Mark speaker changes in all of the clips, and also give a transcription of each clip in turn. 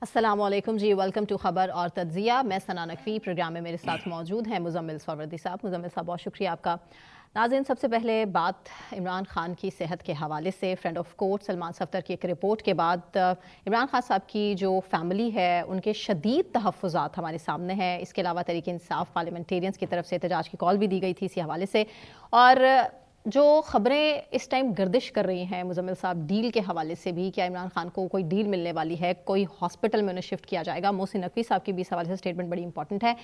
Speaker 1: अस्सलामुअलैकुम जी, welcome to खबर और तज्जिया। मैं सना नकवी, प्रोग्राम में मेरे साथ मौजूद हैं मुजम्मिल सरवर्दी साहब। मुजम्मिल साहब, बहुत शुक्रिया आपका। नाज़रीन, सबसे पहले बात इमरान खान की सेहत के हवाले से। फ्रेंड ऑफ कोर्ट सलमान सफ्दर की एक रिपोर्ट के बाद इमरान खान साहब की जो फैमिली है उनके शदीद तहफ़्फ़ुज़ात हमारे सामने हैं। इसके अलावा तहरीक इंसाफ पार्लियामेंटेरियंस की तरफ से एहतजाज की कॉल भी दी गई थी इसी हवाले से। और जो खबरें इस टाइम गर्दिश कर रही हैं मुजम्मिल साहब, डील के हवाले से भी, क्या इमरान खान को कोई डील मिलने वाली है, कोई हॉस्पिटल में उन्हें शिफ्ट किया जाएगा? मोहसिन नकवी साहब की भी इस हवाले से स्टेटमेंट बड़ी इंपॉर्टेंट है।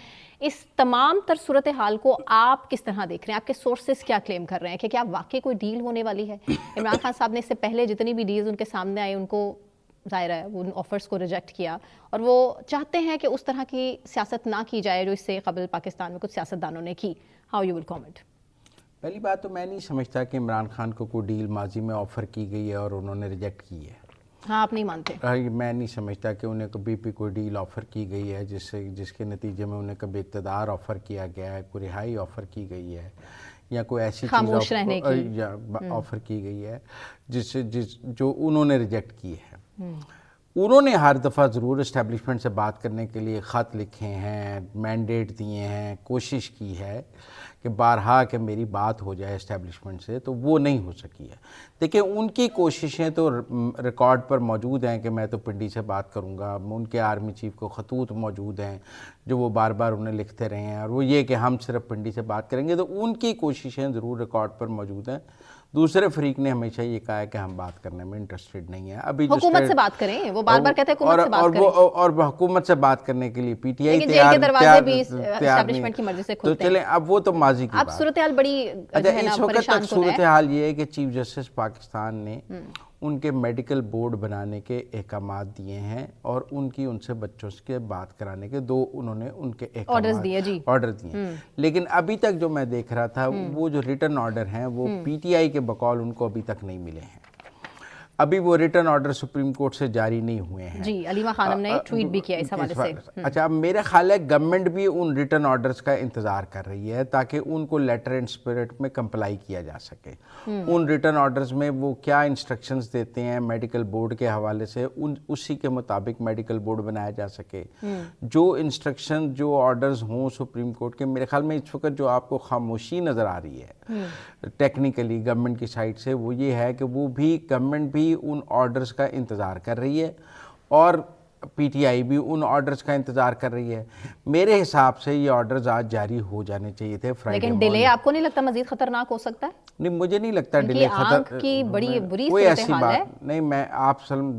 Speaker 1: इस तमाम तर सूरत हाल को आप किस तरह देख रहे हैं? आपके सोर्सेज क्या क्लेम कर रहे हैं कि क्या वाकई कोई डील होने वाली है? इमरान खान साहब ने इससे पहले जितनी भी डील्स उनके सामने आई उनको ज़ाहिर है उन ऑफर्स को रिजेक्ट किया, और वो चाहते हैं कि उस तरह की सियासत ना की जाए जो इससे कबल पाकिस्तान में कुछ सियासतदानों ने की। How you will comment?
Speaker 2: पहली बात तो मैं नहीं समझता कि इमरान खान को कोई डील माजी में ऑफ़र की गई है और उन्होंने रिजेक्ट की है।
Speaker 1: हाँ, आप नहीं मानते?
Speaker 2: मैं नहीं समझता कि उन्हें कभी भी कोई डील ऑफ़र की गई है जिसके नतीजे में उन्हें कभी इक़्तिदार ऑफ़र किया गया है, कोई रिहाई ऑफ़र की गई है, या कोई ऐसी
Speaker 1: खामोश रहने की
Speaker 2: या ऑफ़र की गई है जो उन्होंने रिजेक्ट की है। उन्होंने हर दफ़ा ज़रूर इस्टेब्लिशमेंट से बात करने के लिए ख़त लिखे हैं, मैंडेट दिए हैं, कोशिश की है कि बारहा कि मेरी बात हो जाए इस्टेब्लिशमेंट से, तो वो नहीं हो सकी है। देखिए, उनकी कोशिशें तो रिकॉर्ड पर मौजूद हैं कि मैं तो पिंडी से बात करूंगा। उनके आर्मी चीफ को खतूत मौजूद हैं जो वो बार बार उन्हें लिखते रहे हैं, और वो ये कि हम सिर्फ पिंडी से बात करेंगे, तो उनकी कोशिशें ज़रूर रिकॉर्ड पर मौजूद हैं। दूसरे फरीक ने हमेशा ये कहा है कि हम बात करने में इंटरेस्टेड नहीं है। अभी
Speaker 1: हुकूमत से बात करें, वो बार बार कहते हैं हुकूमत से बात करें,
Speaker 2: और हुकूमत से बात करने के लिए पीटीआई
Speaker 1: तैयार भी एस्टैब्लिशमेंट की मर्जी से खुलते हैं।
Speaker 2: तो चलें, अब वो तो माजी की
Speaker 1: अब
Speaker 2: बात।
Speaker 1: सूरत हाल बड़ी
Speaker 2: इस वक्त तक सूरत हाल ये है कि चीफ जस्टिस पाकिस्तान ने उनके मेडिकल बोर्ड बनाने के अहकामात दिए हैं और उनसे बच्चों से बात कराने के उन्होंने उनके
Speaker 1: ऑर्डर
Speaker 2: दिए। लेकिन अभी तक जो मैं देख रहा था, वो जो रिटर्न ऑर्डर हैं वो पीटीआई के बकौल उनको अभी तक नहीं मिले हैं। अभी वो रिटर्न ऑर्डर सुप्रीम कोर्ट से जारी नहीं हुए हैं।
Speaker 1: जी, अलीमा खानम ने ट्वीट भी किया इस हवाले से।
Speaker 2: अच्छा, अब मेरा ख्याल है गवर्नमेंट भी उन रिटर्न ऑर्डर्स का इंतज़ार कर रही है ताकि उनको लेटर एंड स्पिरिट में कंप्लाई किया जा सके। उन रिटर्न ऑर्डर्स में वो क्या इंस्ट्रक्शंस देते हैं मेडिकल बोर्ड के हवाले से, उसी के मुताबिक मेडिकल बोर्ड बनाया जा सके। जो इंस्ट्रक्शन, जो ऑर्डर्स हों सुप्रीम कोर्ट के, मेरे ख्याल में इस वक्त जो आपको खामोशी नज़र आ रही है टेक्निकली गवर्नमेंट की साइड से, वो ये है कि गवर्नमेंट भी उन ऑर्डर्स का इंतज़ार कर रही है और पीटीआई भी उन ऑर्डर्स का इंतज़ार कर रही है। मेरे हिसाब से ये ऑर्डर्स आज जारी हो जाने चाहिए थे फ्राइडे।
Speaker 1: लेकिन डिले आपको नहीं लगता मज़ीद खतरनाक हो सकता है?
Speaker 2: नहीं, मुझे नहीं लगता डिले
Speaker 1: आंख की बड़ी बुरी
Speaker 2: कोई ऐसी बात नहीं।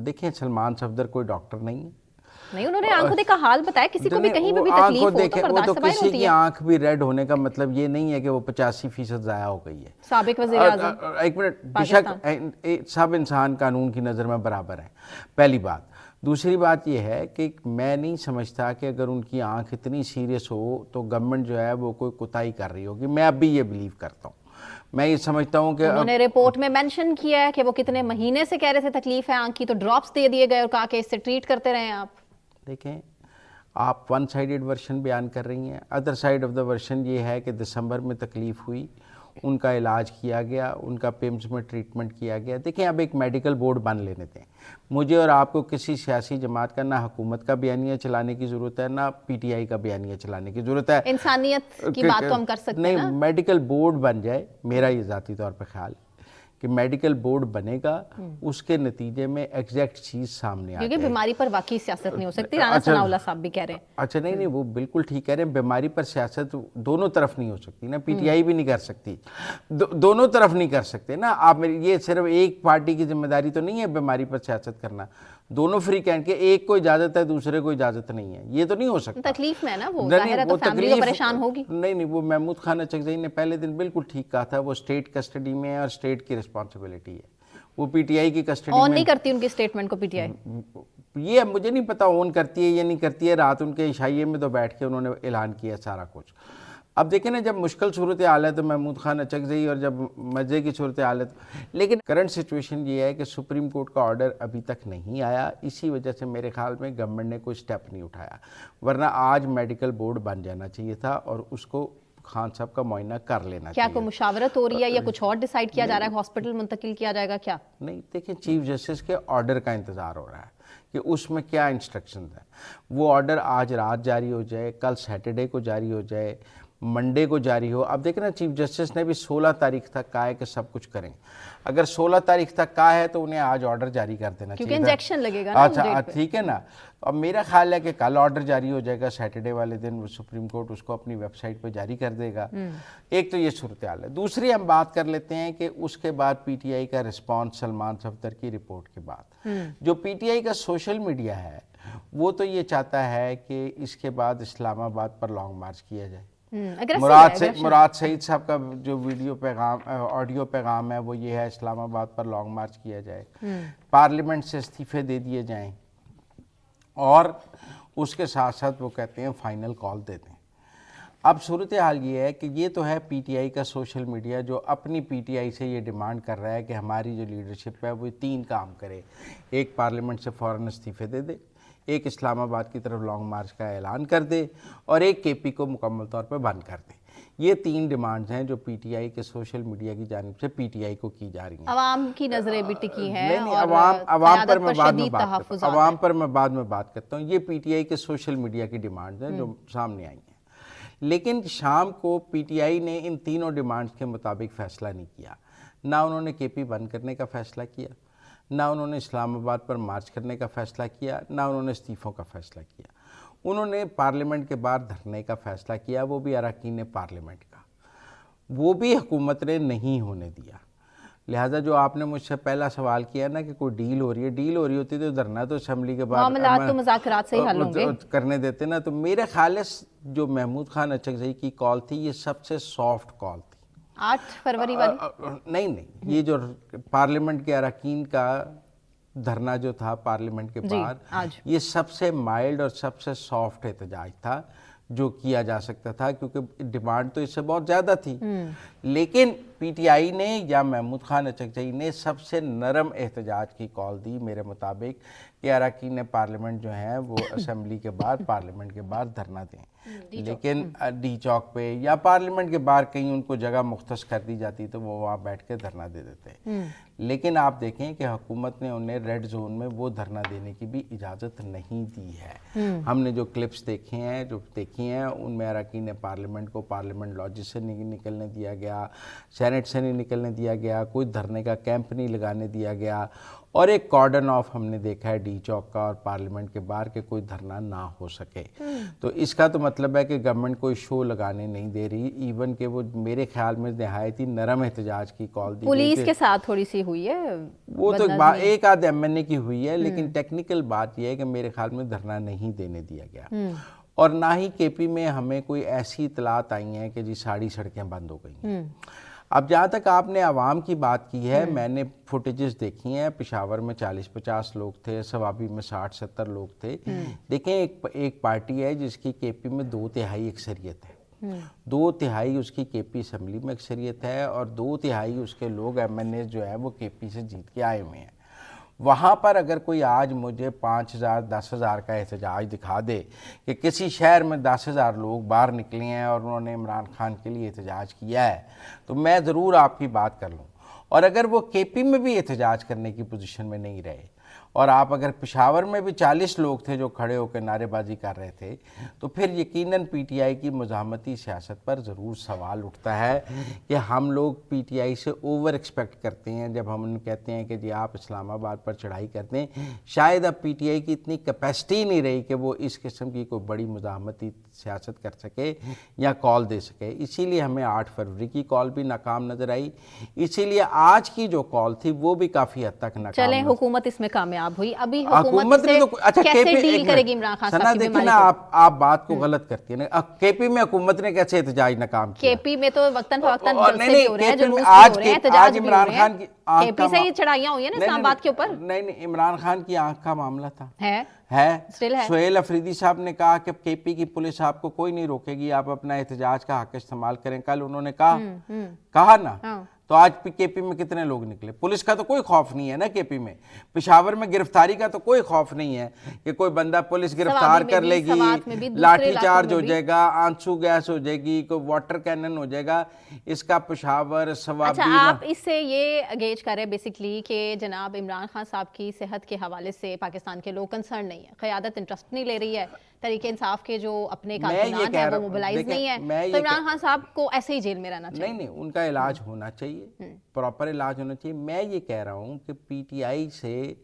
Speaker 2: देखें, सलमान सफदर कोई डॉक्टर नहीं है।
Speaker 1: नहीं, उन्होंने आंखों देखा हाल बताया, किसी को भी कहीं पे भी तकलीफ हो तो बर्दाश्त
Speaker 2: तो किसी की आंख भी रेड होने का मतलब ये नहीं है कि वो 85% ज़ाया हो गई है।
Speaker 1: साबिक वज़ीर-ए-आज़म,
Speaker 2: एक मिनट, बेशक सब इंसान कानून की नज़र में बराबर हैं, पहली बात। दूसरी बात यह है कि मैं नहीं समझता कि अगर उनकी आंख इतनी सीरियस हो तो गवर्नमेंट जो है वो कोई कोताही कर रही होगी। मैं अब भी ये बिलीव करता हूँ। मैं ये समझता हूँ कि
Speaker 1: उन्होंने रिपोर्ट में मेंशन किया है कि वो कितने महीने से कह रहे थे तकलीफ है आंख की, तो ड्रॉप्स दे दिए गए और कहा कि इससे ट्रीट करते रहे आप।
Speaker 2: देखें, आप वन साइडेड वर्शन बयान कर रही हैं। Other side of the version ये है कि दिसंबर में तकलीफ़ हुई, उनका इलाज किया गया, उनका पिम्स में ट्रीटमेंट किया गया। देखें, अब एक मेडिकल बोर्ड बन लेने दें। मुझे और आपको किसी सियासी जमात का ना हुकूमत का बयानिया चलाने की ज़रूरत है, ना पीटीआई का बयानिया चलाने की ज़रूरत है।
Speaker 1: इंसानियत की बात तो हम कर सकते हैं ना?
Speaker 2: नहीं, मेडिकल बोर्ड बन जाए, मेरा ये ज़ाती तौर पर ख्याल कि मेडिकल बोर्ड बनेगा, उसके नतीजे में एग्जैक्ट चीज़ सामने आ जाएगी।
Speaker 1: क्योंकि बीमारी पर वाकई सियासत नहीं हो सकती। राना सनाउल्लाह साहब भी कह रहे हैं।
Speaker 2: अच्छा, नहीं, वो बिल्कुल ठीक कह रहे हैं। बीमारी पर सियासत दोनों तरफ नहीं हो सकती ना, पीटीआई भी नहीं कर सकती, दोनों तरफ नहीं कर सकते ना आप। ये सिर्फ एक पार्टी की जिम्मेदारी तो नहीं है बीमारी पर सियासत करना। दोनों फ्री कैंड के, एक को इजाजत है दूसरे को इजाजत नहीं है, ये तो नहीं हो सकता।
Speaker 1: तकलीफ में है ना वो, जाहिर है तो फैमिली को परेशान होगी।
Speaker 2: नहीं, वो महमूद खान अचकज़ई ने पहले दिन बिल्कुल ठीक कहा था, वो स्टेट कस्टडी में है और स्टेट की रिस्पॉन्सिबिलिटी है। वो पीटीआई की कस्टडी
Speaker 1: ऑन नहीं करती उनकी स्टेटमेंट को पीटीआई।
Speaker 2: ये मुझे नहीं पता ऑन करती है या नहीं करती है। रात उनके इशाइये में तो बैठ के उन्होंने ऐलान किया सारा कुछ। अब देखें ना, जब मुश्किल सूरत हाल है तो महमूद खान अचकज़ई, और जब मज़े की सूरत हाल है लेकिन करंट सिचुएशन ये है कि सुप्रीम कोर्ट का ऑर्डर अभी तक नहीं आया। इसी वजह से मेरे ख्याल में गवर्नमेंट ने कोई स्टेप नहीं उठाया, वरना आज मेडिकल बोर्ड बन जाना चाहिए था और उसको खान साहब का मुआयना कर लेना
Speaker 1: क्या
Speaker 2: चाहिए।
Speaker 1: कोई मुशावरत हो रही है या कुछ और डिसाइड किया जा रहा है, हॉस्पिटल मुंतकिल किया जाएगा क्या?
Speaker 2: नहीं, देखिए चीफ जस्टिस के ऑर्डर का इंतज़ार हो रहा है कि उसमें क्या इंस्ट्रक्शन है। वो ऑर्डर आज रात जारी हो जाए, कल सैटरडे को जारी हो जाए, मंडे को जारी हो। अब देखें ना, चीफ जस्टिस ने भी 16 तारीख तक कहा है कि सब कुछ करें। अगर 16 तारीख तक कहा है तो उन्हें आज ऑर्डर जारी कर देना
Speaker 1: क्योंकि
Speaker 2: चाहिए।
Speaker 1: इंजेक्शन लगेगा ना।
Speaker 2: अच्छा, ठीक है ना। अब मेरा ख्याल है कि कल ऑर्डर जारी हो जाएगा, सैटरडे वाले दिन सुप्रीम कोर्ट उसको अपनी वेबसाइट पर जारी कर देगा। एक तो ये सूरत हाल है। दूसरी हम बात कर लेते हैं कि उसके बाद पीटीआई का रिस्पॉन्स सलमान सफदर की रिपोर्ट के बाद, जो पीटीआई का सोशल मीडिया है वो तो ये चाहता है कि इसके बाद इस्लामाबाद पर लॉन्ग मार्च किया जाए। मुराद सईद साहब का जो वीडियो पैगाम, ऑडियो पैगाम है वो ये है, इस्लामाबाद पर लॉन्ग मार्च किया जाए, पार्लियामेंट से इस्तीफे दे दिए जाएं, और उसके साथ साथ वो कहते हैं फाइनल कॉल दे दें। अब सूरत हाल ये है कि ये तो है पीटीआई का सोशल मीडिया जो अपनी पीटीआई से ये डिमांड कर रहा है कि हमारी जो लीडरशिप है वो 3 काम करे। एक, पार्लियामेंट से फ़ौरन इस्तीफे दे दे, एक इस्लामाबाद की तरफ लॉन्ग मार्च का ऐलान कर दे, और एक केपी को मुकम्मल तौर पर बंद कर दे। ये 3 डिमांड्स हैं जो पीटीआई के सोशल मीडिया की जानिब से पीटीआई को की जा रही हैं।
Speaker 1: अवाम की नजरें भी टिकी हैं।
Speaker 2: नहीं,
Speaker 1: और
Speaker 2: अवाम पर मैं बाद में बात करता हूँ। ये पीटीआई के सोशल मीडिया की डिमांड्स हैं जो सामने आई हैं। लेकिन शाम को पीटीआई ने इन तीनों डिमांड्स के मुताबिक फ़ैसला नहीं किया। ना उन्होंने केपी बंद करने का फ़ैसला किया, ना उन्होंने इस्लामाबाद पर मार्च करने का फ़ैसला किया, ना उन्होंने इस्तीफ़ों का फ़ैसला किया। उन्होंने पार्लियामेंट के बाहर धरने का फ़ैसला किया, वो भी अरकान पार्लियामेंट का, वो भी हुकूमत ने नहीं होने दिया। लिहाजा जो आपने मुझसे पहला सवाल किया ना कि कोई डील हो रही है, डील हो रही होती तो धरना तो असेंबली के बाद
Speaker 1: तो मुज़ाकरात से ही हल होंगे
Speaker 2: करने देते ना। तो मेरे ख्याल है जो महमूद खान अचकज़ई की कॉल थी ये सबसे सॉफ्ट कॉल थी।
Speaker 1: 8 फरवरी वाली
Speaker 2: नहीं, ये जो पार्लियामेंट के अरकान का धरना जो था पार्लियामेंट के बाहर, ये सबसे माइल्ड और सबसे सॉफ्ट एहतजाज था जो किया जा सकता था, क्योंकि डिमांड तो इससे बहुत ज़्यादा थी। लेकिन पीटीआई ने या महमूद खान अचकज़ई ने सबसे नरम एहतजाज की कॉल दी मेरे मुताबिक कि अरकान पार्लियामेंट जो हैं वो असेंबली के बाहर पार्लियामेंट के बाहर धरना दें। लेकिन डी चौक पे या पार्लियामेंट के बाहर कहीं उनको जगह मुख्तस कर दी जाती तो वो वहाँ बैठ के धरना दे देते। लेकिन आप देखें कि हुकूमत ने उन्हें रेड जोन में वो धरना देने की भी इजाज़त नहीं दी है। हमने जो क्लिप्स देखी हैं उनमें अरकान पार्लियामेंट को पार्लियामेंट लॉज से नहीं निकलने दिया गया, सेनेट से नहीं निकलने दिया गया, कोई धरने का कैंप नहीं लगाने दिया गया, और एक कॉर्डन ऑफ हमने देखा है डी चौक का और पार्लियामेंट के बाहर के कोई धरना ना हो सके। तो इसका तो मतलब है कि गवर्नमेंट कोई शो लगाने नहीं दे रही। इवन के वो मेरे ख्याल में नहायत ही नरम एहतजाज की कॉल दी।
Speaker 1: पुलिस के साथ थोड़ी सी हुई है,
Speaker 2: वो तो एक आध एमएनए की हुई है, लेकिन टेक्निकल बात यह है कि मेरे ख्याल में धरना नहीं देने दिया गया। और ना ही केपी में हमें कोई ऐसी इतलात आई हैं कि जी सारी सड़कें बंद हो गई। अब जहाँ तक आपने आवाम की बात की है, मैंने फुटेजेस देखी हैं। पेशावर में 40-50 लोग थे, सवाबी में 60-70 लोग थे। देखें, एक पार्टी है जिसकी केपी में 2/3 अक्सरियत है। 2/3 उसकी केपी असम्बली में अक्सरियत है, और 2/3 उसके लोग एमएनए जो है वो केपी से जीत के आए हुए हैं। वहाँ पर अगर कोई आज मुझे 5,000 10,000 का एहतजाज दिखा दे कि किसी शहर में 10,000 लोग बाहर निकले हैं और उन्होंने इमरान खान के लिए एहतजाज किया है, तो मैं ज़रूर आपकी बात कर लूँ। और अगर वो केपी में भी एहतजाज करने की पोजीशन में नहीं रहे, और आप अगर पेशावर में भी 40 लोग थे जो खड़े होकर नारेबाजी कर रहे थे, तो फिर यकीनन पीटीआई की मुज़ाहमती सियासत पर ज़रूर सवाल उठता है कि हम लोग पीटीआई से ओवर एक्सपेक्ट करते हैं जब हम उन्हें कहते हैं कि जी आप इस्लामाबाद पर चढ़ाई करते हैं। शायद अब पीटीआई की इतनी कैपेसिटी नहीं रही कि वो इस किस्म की कोई बड़ी मुज़ाहमती सियासत कर सके या कॉल दे सके। इसीलिए हमें 8 फरवरी की कॉल भी नाकाम नज़र आई, इसीलिए आज की जो कॉल थी वो भी काफ़ी हद तक नाकाम।
Speaker 1: चलें, हुकूमत इसमें कामयाब हुई। अभी हुकूमत से
Speaker 2: अच्छा
Speaker 1: कैसे डील करेगी इमरान खान साहब की
Speaker 2: देखिए ना, आप बात को गलत करती है ना। केपी में हुकूमत ने कैसे एहतजाज नाकाम किया?
Speaker 1: केपी में तो वक्तन फवक्तन जलसे भी हो रहे हैं, जुलूस भी
Speaker 2: आज
Speaker 1: हो रहे हैं, एहतजाज भी हो
Speaker 2: इमरान
Speaker 1: रहे
Speaker 2: खान की
Speaker 1: हैं। केपी से ही चढ़ाइयां हुई है ना इस्लामाबाद के ऊपर।
Speaker 2: नहीं, इमरान खान की आंख का मामला था,
Speaker 1: है
Speaker 2: सोहेल अफरीदी साहब ने कहा कि केपी की पुलिस आपको कोई नहीं रोकेगी, आप अपना एहतजाज का हक इस्तेमाल करें। कल उन्होंने कहा ना तो आज केपी में कितने लोग निकले? पुलिस का तो कोई खौफ नहीं है ना केपी में। पेशावर में गिरफ्तारी का तो कोई खौफ नहीं है कि कोई बंदा पुलिस गिरफ्तार कर लेगी, लाठीचार्ज हो जाएगा, आंसू गैस हो जाएगी, कोई वाटर कैनन हो जाएगा। इसका पेशावर सवाबी।
Speaker 1: अच्छा, आप इससे ये गेज कर रहे हैं बेसिकली कि जनाब इमरान खान साहब की सेहत के हवाले से पाकिस्तान के लोग कंसर्न नहीं है, क़यादत इंटरेस्ट नहीं ले रही है, तरीके इंसाफ के जो अपने कारकुनान हैं वो मोबिलाइज नहीं है, तो इमरान खान साहब को ऐसे ही जेल में रहना चाहिए?
Speaker 2: नहीं, उनका इलाज होना चाहिए, प्रॉपर इलाज होना चाहिए। मैं ये कह रहा हूँ कि पीटीआई से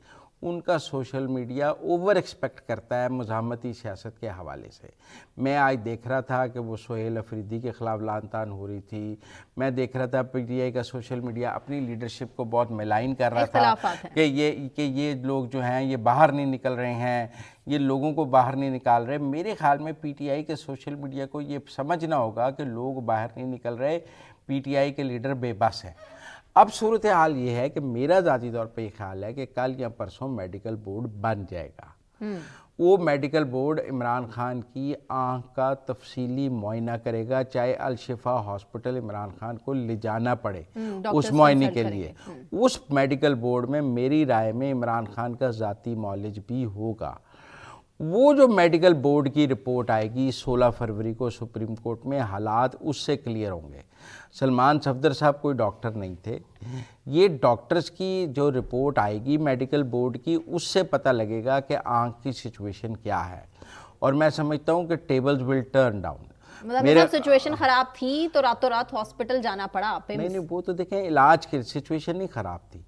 Speaker 2: उनका सोशल मीडिया ओवर एक्सपेक्ट करता है मुज़ाहमती सियासत के हवाले से। मैं आज देख रहा था कि वो सोहेल अफरीदी के ख़िलाफ़ लानतान हो रही थी, मैं देख रहा था पीटीआई का सोशल मीडिया अपनी लीडरशिप को बहुत मिलाइन कर रहा था कि ये लोग जो हैं ये बाहर नहीं निकल रहे हैं, ये लोगों को बाहर नहीं निकाल रहे। मेरे ख्याल में पीटीआई के सोशल मीडिया को ये समझना होगा कि लोग बाहर नहीं निकल रहे, पीटीआई के लीडर बेबस हैं। अब सूरत हाल ये है कि मेरा ज़ाती तौर पे ये ख्याल है कि कल या परसों मेडिकल बोर्ड बन जाएगा। वो मेडिकल बोर्ड इमरान खान की आँख का तफसीली मुआयना करेगा, चाहे अलशिफा हॉस्पिटल इमरान खान को ले जाना पड़े उस मुआयने के लिए। उस मेडिकल बोर्ड में मेरी राय में इमरान खान का ज़ाती मौलिज भी होगा। वो जो मेडिकल बोर्ड की रिपोर्ट आएगी 16 फरवरी को सुप्रीम कोर्ट में, हालात उससे क्लियर होंगे। सलमान सफदर साहब कोई डॉक्टर नहीं थे, ये डॉक्टर्स की जो रिपोर्ट आएगी मेडिकल बोर्ड की, उससे पता लगेगा कि आँख की सिचुएशन क्या है। और मैं समझता हूँ कि टेबल्स विल टर्न डाउन।
Speaker 1: मेरा सिचुएशन खराब थी तो रातों रात हॉस्पिटल जाना पड़ा?
Speaker 2: नहीं, वो तो देखें इलाज की सिचुएशन नहीं खराब थी,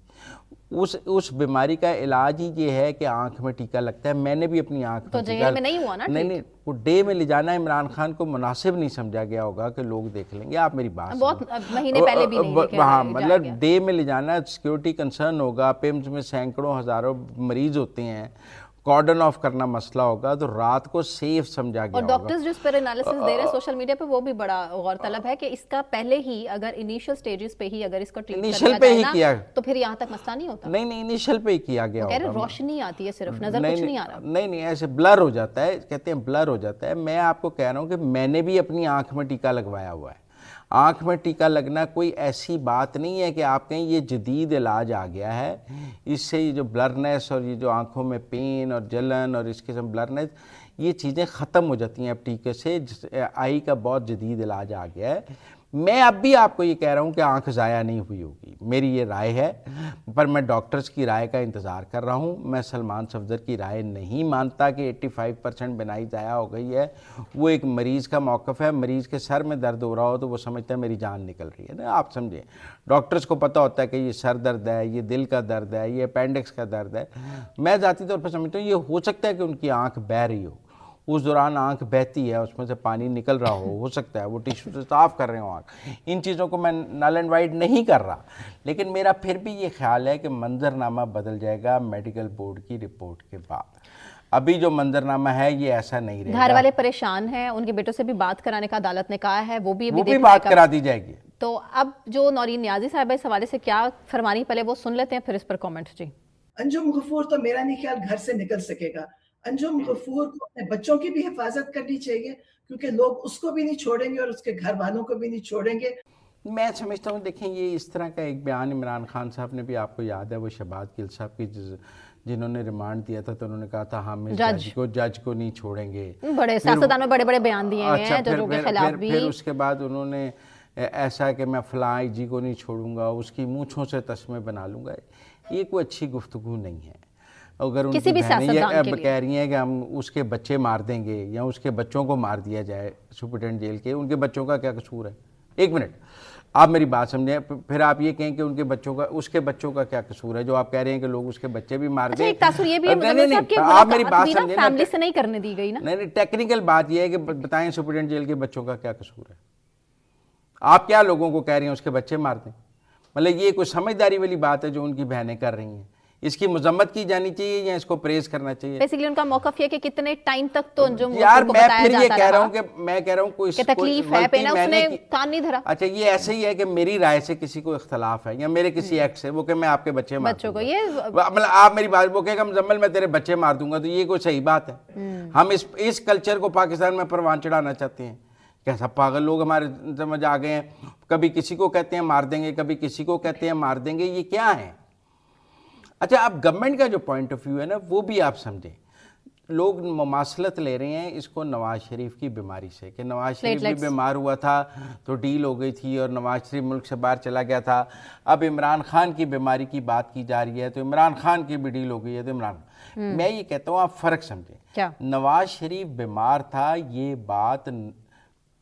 Speaker 2: उस बीमारी का इलाज ही ये है कि आंख में टीका लगता है। मैंने भी अपनी आंख
Speaker 1: तो जेल में नहीं हुआ ना?
Speaker 2: नहीं, वो डे में ले जाना इमरान खान को मुनासिब नहीं समझा गया होगा कि लोग देख लेंगे। आप मेरी बात
Speaker 1: बहुत महीने पहले भी नहीं,
Speaker 2: हाँ, मतलब डे में ले जाना सिक्योरिटी कंसर्न होगा। पिम्स में सैकड़ों हजारों मरीज होते हैं, कॉर्डन ऑफ करना मसला होगा, तो रात को सेफ समझा गया।
Speaker 1: और डॉक्टर्स जिस पर एनालिसिस दे रहे हैं सोशल मीडिया पे, वो भी बड़ा गौरतलब है कि इसका पहले ही अगर इनिशियल स्टेजेस पे ही अगर इसको ट्रीट किया तो फिर यहाँ तक मसला नहीं होता।
Speaker 2: नहीं, इनिशियल पे ही किया गया होगा।
Speaker 1: रोशनी आती है सिर्फ, नजर कुछ नहीं आ रहा।
Speaker 2: नहीं, ऐसे ब्लर हो जाता है, कहते हैं ब्लर हो जाता है। मैं आपको कह रहा हूँ कि मैंने भी अपनी आंख में टीका लगवाया हुआ है। आँख में टीका लगना कोई ऐसी बात नहीं है कि आप कहें ये जदीद इलाज आ गया है, इससे ये जो ब्लरनेस और ये जो आँखों में पेन और जलन और इस किस्म ब्लरनेस, ये चीज़ें ख़त्म हो जाती हैं अब टीके से। आई का बहुत जदीद इलाज आ गया है। मैं अब भी आपको ये कह रहा हूँ कि आँख ज़ाया नहीं हुई होगी, मेरी ये राय है, पर मैं डॉक्टर्स की राय का इंतज़ार कर रहा हूँ। मैं सलमान सफदर की राय नहीं मानता कि 85% बिनाई ज़ाया हो गई है। वो एक मरीज़ का मौक़िफ़ है, मरीज़ के सर में दर्द हो रहा हो तो वो समझता है मेरी जान निकल रही है ना, आप समझें। डॉक्टर्स को पता होता है कि ये सर दर्द है, ये दिल का दर्द है, ये अपेंडिक्स का दर्द है। मैं ज़ाती तौर पर समझता हूँ ये हो सकता है कि उनकी आँख बह रही हो, उस दौरान आंख बहती है, उसमें से पानी निकल रहा हो सकता है वो टिश्यू से साफ कर रहे हो आंख। इन चीज़ों को मैं नल एंड वाइड नहीं कर रहा, लेकिन मेरा फिर भी ये ख्याल है कि मंजरनामा बदल जाएगा मेडिकल बोर्ड की रिपोर्ट के बाद। अभी जो मंजरनामा है ये ऐसा नहीं रहेगा।
Speaker 1: घर वाले परेशान हैं, उनके बेटों से भी बात कराने का अदालत ने कहा है, वो भी
Speaker 2: बात करा दी जाएगी।
Speaker 1: तो अब जो नौरीन नियाजी साहब इस हवाले से क्या फरमानी, पहले वो सुन लेते हैं, फिर इस पर कॉमेंट। जी,
Speaker 3: अंजुम गफूर तो मेरा नहीं ख्याल घर से निकल सकेगा। अंजुम गफूर को अपने बच्चों की भी हिफाजत करनी चाहिए, क्योंकि लोग उसको भी नहीं छोड़ेंगे और उसके घर वालों को भी नहीं छोड़ेंगे।
Speaker 2: मैं समझता हूँ, देखें ये इस तरह का एक बयान इमरान खान साहब ने भी, आपको याद है वो शहबाज गिल साहब की जिन्होंने रिमांड दिया था, तो उन्होंने कहा था हम इस जज को नहीं छोड़ेंगे।
Speaker 1: बड़े सियासतदान में बड़े बड़े बयान दिए हैं जजों के खिलाफ भी।
Speaker 2: फिर उसके बाद उन्होंने ऐसा कि मैं फलां आईजी को नहीं छोड़ूंगा, उसकी मूँछों से तस्मे बना लूँगा। ये कोई अच्छी गुफ्तगू नहीं है। अगर उनकी बहनें ये कह रही हैं कि हम उसके बच्चे मार देंगे या उसके बच्चों को मार दिया जाए सुप्रिटेंडेंट जेल के, उनके बच्चों का क्या कसूर है? एक मिनट, आप मेरी बात समझें, फिर आप ये कहें कि उनके बच्चों का, उसके बच्चों का क्या कसूर है जो आप कह रहे हैं कि लोग उसके बच्चे भी मार दें। आप मेरी बात समझें,
Speaker 1: फैमिली से नहीं करने दी गई ना।
Speaker 2: नहीं, टेक्निकल बात यह है कि बताएं सुप्रिटेंडेंट जेल के बच्चों का क्या कसूर है? आप क्या लोगों को कह रही हैं उसके बच्चे मार दें? मतलब ये कोई समझदारी वाली बात है जो उनकी बहनें कर रही हैं? इसकी मजम्मत की जानी चाहिए या इसको प्रेज करना चाहिए?
Speaker 1: बेसिकली उनका मौक़िफ़ ये कि कितने टाइम तक तो जो
Speaker 2: यार मैं फिर ये कह रहा हूँ कि मैं कह रहा हूँ कोई
Speaker 1: तकलीफ है, पे ना उसने कान नहीं धरा।
Speaker 2: अच्छा, ये ऐसे ही है कि मेरी राय से किसी को इख्तलाफ है या मेरे किसी एक्ट से, वो कि मैं आपके बच्चों को, ये मतलब आप मेरी बात, वो कहेगा मुजम्मिल मैं तेरे बच्चे मार दूंगा, तो ये कोई सही बात है? हम इस कल्चर को पाकिस्तान में परवान चढ़ाना चाहते हैं क्या सब पागल लोग हमारे समझ आ गए हैं? कभी किसी को कहते हैं मार देंगे, कभी किसी को कहते हैं मार देंगे, ये क्या है? अच्छा, अब गवर्नमेंट का जो पॉइंट ऑफ व्यू है ना, वो भी आप समझें। लोग ममासलत ले रहे हैं इसको नवाज शरीफ की बीमारी से, कि नवाज शरीफ भी बीमार हुआ था तो डील हो गई थी और नवाज शरीफ मुल्क से बाहर चला गया था। अब इमरान खान की बीमारी की बात की जा रही है तो इमरान खान की भी डील हो गई है तो इमरान। मैं ये कहता हूँ आप फर्क समझें।
Speaker 1: क्या
Speaker 2: नवाज शरीफ बीमार था, ये बात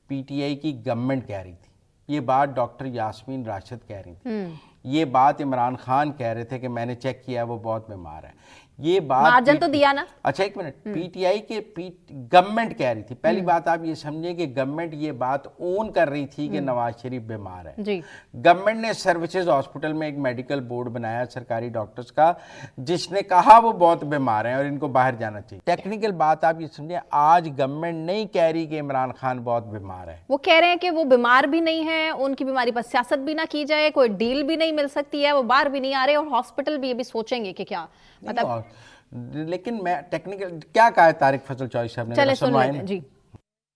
Speaker 2: पीटीआई की गवर्नमेंट कह रही थी, ये बात डॉक्टर यास्मीन राशिद कह रही थी, ये बात इमरान खान कह रहे थे कि मैंने चेक किया वो बहुत बीमार है, ये बात
Speaker 1: मार्जिन तो दिया ना।
Speaker 2: अच्छा एक मिनट, पीटीआई के गवर्नमेंट कह रही थी। पहली बात आप ये समझे कि गवर्नमेंट ये बात ओन कर रही थी कि नवाज शरीफ बीमार है।
Speaker 1: जी।
Speaker 2: गवर्नमेंट ने सर्विसेज हॉस्पिटल में एक मेडिकल बोर्ड बनाया सरकारी डॉक्टर्स का, जिसने कहा वो बहुत बीमार हैं और इनको बाहर जाना चाहिए। टेक्निकल बात आप ये समझे, आज गवर्नमेंट नहीं कह रही कि इमरान खान बहुत बीमार है,
Speaker 1: वो कह रहे हैं कि वो बीमार भी नहीं है, उनकी बीमारी पर सियासत भी ना की जाए, कोई डील भी नहीं मिल सकती है, वो बाहर भी नहीं आ रहे और हॉस्पिटल भी अभी सोचेंगे कि क्या मतलब।
Speaker 2: लेकिन मैं टेक्निकल क्या कहा है तारिक फजल चौधरी साहब ने,
Speaker 1: चले सुन लेते हैं जी।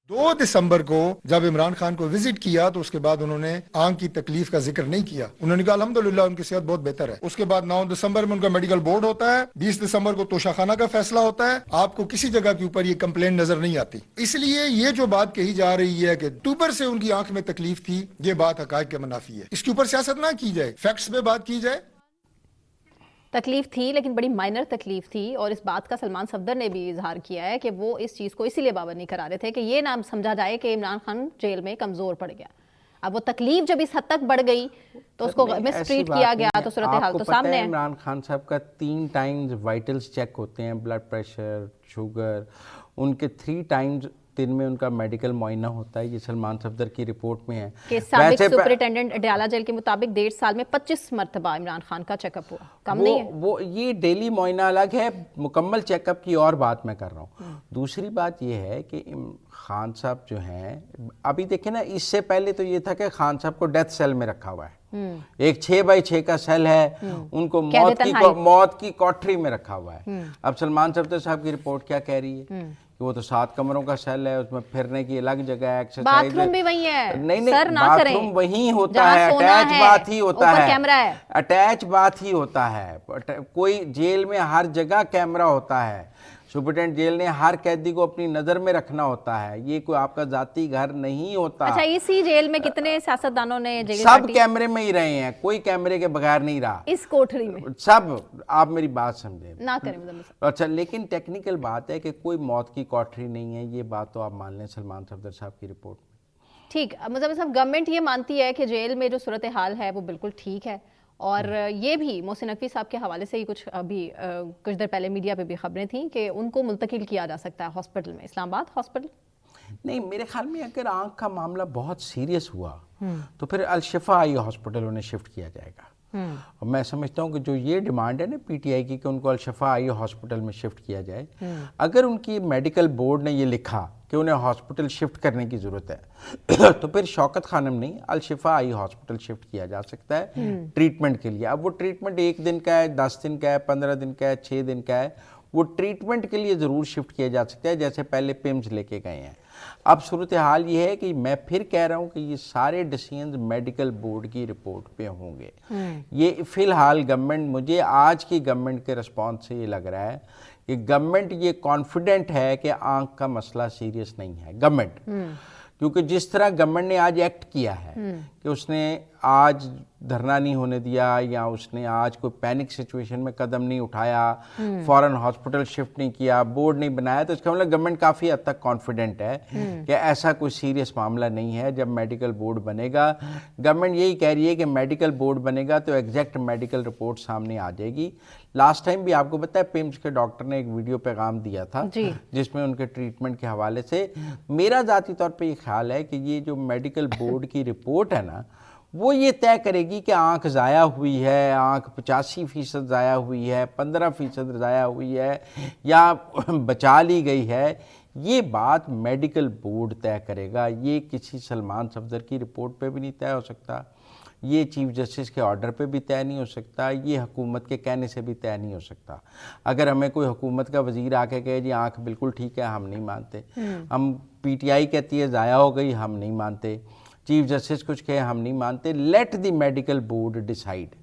Speaker 4: 2 दिसंबर को जब इमरान खान को विजिट किया तो उसके बाद उन्होंने आंख की तकलीफ का जिक्र नहीं किया। उन्होंने कहा अल्हम्दुलिल्लाह उनकी सेहत बहुत बेहतर है। उसके बाद 9 दिसंबर में उनका मेडिकल बोर्ड होता है, 20 दिसंबर को तोशाखाना का फैसला होता है। आपको किसी जगह के ऊपर ये कंप्लेंट नजर नहीं आती। इसलिए ये जो बात कही जा रही है कि अक्टूबर से उनकी आंख में तकलीफ थी, ये बात हकायक के मुनाफी है। इसके ऊपर सियासत ना की जाए, फैक्ट्स पे बात की जाए।
Speaker 1: तकलीफ थी लेकिन बड़ी माइनर तकलीफ थी और इस बात का सलमान सफदर ने भी इजहार किया है कि वो इस चीज़ को इसीलिए बावर नहीं करा रहे थे कि ये ना समझा जाए कि इमरान खान जेल में कमज़ोर पड़ गया। अब वो तकलीफ जब इस हद तक बढ़ गई तो उसको मिसट्रीट किया गया तो सूरत हाल तो सामने है।
Speaker 2: इमरान खान साहब का 3 टाइम्स वाइटल्स चेक होते हैं, ब्लड प्रेशर, शुगर, उनके 3 टाइम्स दिन में उनका मेडिकल मुआयना होता है। ये सलमान सफदर की रिपोर्ट में है
Speaker 1: कि साबिक सुपरिटेंडेंट अडयाला जेल के मुताबिक 1.5 साल में 25 मरतबा इमरान खान का चेकअप हुआ, कम नहीं है।
Speaker 2: वो ये डेली मुआयना अलग है, मुकम्मल चेकअप की और बात मैं कर रहा हूँ। दूसरी बात ये है कि खान साहब जो हैं, अभी देखें ना, इससे पहले तो ये था कि खान साहब को डेथ सेल में रखा हुआ है, एक 6x6 का सेल है, उनको मौत की कोठरी में रखा हुआ है। अब सलमान सफदर साहब की रिपोर्ट क्या कह रही है कि वो तो 7 कमरों का सेल है, उसमें फिरने की अलग जगह है, एक्सरसाइज,
Speaker 1: बाथरूम भी वही है।
Speaker 2: नहीं
Speaker 1: सर ना
Speaker 2: बाथरूम वही होता है, अटैच बाथ ही होता है,
Speaker 1: कैमरा है,
Speaker 2: अटैच बाथ ही होता है। कोई जेल में हर जगह कैमरा होता है, सुपरिटेंडेंट जेल ने हर कैदी को अपनी नजर में रखना होता है, ये कोई आपका जाती घर नहीं होता।
Speaker 1: अच्छा, इसी जेल में कितने सियासतदानों ने जेल
Speaker 2: सब कैमरे में ही रहे हैं, कोई कैमरे के बगैर नहीं रहा
Speaker 1: इस कोठरी में,
Speaker 2: सब। आप मेरी बात समझे ना
Speaker 1: करें।
Speaker 2: अच्छा, लेकिन टेक्निकल बात है कि कोई मौत की कोठरी नहीं है, ये बात तो आप मान लें सलमान सफदर साहब की रिपोर्ट में।
Speaker 1: ठीक, मतलब साहब गवर्नमेंट ये मानती है कि जेल में जो सूरत हाल है वो बिल्कुल ठीक है, और ये भी मोहसिन नकवी साहब के हवाले से ही कुछ अभी कुछ देर पहले मीडिया पे भी खबरें थी कि उनको मुंतकिल किया जा सकता है हॉस्पिटल में, इस्लामाबाद हॉस्पिटल।
Speaker 2: नहीं, मेरे ख्याल में अगर आंख का मामला बहुत सीरियस हुआ तो फिर अल-शिफा आई हॉस्पिटल उन्हें शिफ्ट किया जाएगा। और मैं समझता हूँ कि जो ये डिमांड है ना पीटीआई की कि उनको अल-शिफा आई हॉस्पिटल में शिफ्ट किया जाए, अगर उनकी मेडिकल बोर्ड ने ये लिखा कि उन्हें हॉस्पिटल शिफ्ट करने की ज़रूरत है तो फिर शौकत खानम नहीं, अल-शिफा आई हॉस्पिटल शिफ्ट किया जा सकता है ट्रीटमेंट के लिए। अब वो ट्रीटमेंट 1 दिन का है, 10 दिन का है, 15 दिन का है, 6 दिन का है, वो ट्रीटमेंट के लिए ज़रूर शिफ्ट किया जा सकता है, जैसे पहले पिम्स लेके गए हैं। अब सूरत हाल ये है कि मैं फिर कह रहा हूँ कि ये सारे डिसीजंस मेडिकल बोर्ड की रिपोर्ट पे होंगे। ये फिलहाल गवर्नमेंट, मुझे आज की गवर्नमेंट के रिस्पॉन्स से ये लग रहा है कि गवर्नमेंट ये कॉन्फिडेंट है कि आंख का मसला सीरियस नहीं है गवर्नमेंट, क्योंकि जिस तरह गवर्नमेंट ने आज एक्ट किया है कि उसने आज धरना नहीं होने दिया या उसने आज कोई पैनिक सिचुएशन में कदम नहीं उठाया, फौरन हॉस्पिटल शिफ्ट नहीं किया, बोर्ड नहीं बनाया, तो इसका मतलब गवर्नमेंट काफ़ी हद तक कॉन्फिडेंट है कि ऐसा कोई सीरियस मामला नहीं है। जब मेडिकल बोर्ड बनेगा, गवर्नमेंट यही कह रही है कि मेडिकल बोर्ड बनेगा तो एग्जैक्ट मेडिकल रिपोर्ट सामने आ जाएगी। लास्ट टाइम भी आपको पता है पिम्स के डॉक्टर ने एक वीडियो पैगाम दिया था जिसमें उनके ट्रीटमेंट के हवाले से मेरा ज़ाती तौर पे ये ख्याल है कि ये जो मेडिकल बोर्ड की रिपोर्ट है ना, वो ये तय करेगी कि आंख ज़ाया हुई है, आंख 85% ज़ाया हुई है, 15% ज़ाया हुई है या बचा ली गई है। ये बात मेडिकल बोर्ड तय करेगा, ये किसी सलमान सफदर की रिपोर्ट पे भी नहीं तय हो सकता, ये चीफ जस्टिस के ऑर्डर पे भी तय नहीं हो सकता, ये हुकूमत के कहने से भी तय नहीं हो सकता। अगर हमें कोई हुकूमत का वजीर आके कहे जी आंख बिल्कुल ठीक है, हम नहीं मानते, हम पीटीआई कहती है ज़ाया हो गई, हम नहीं मानते। चीफ जस्टिस कुछ कहे, हम नहीं मानते। Let the medical board decide.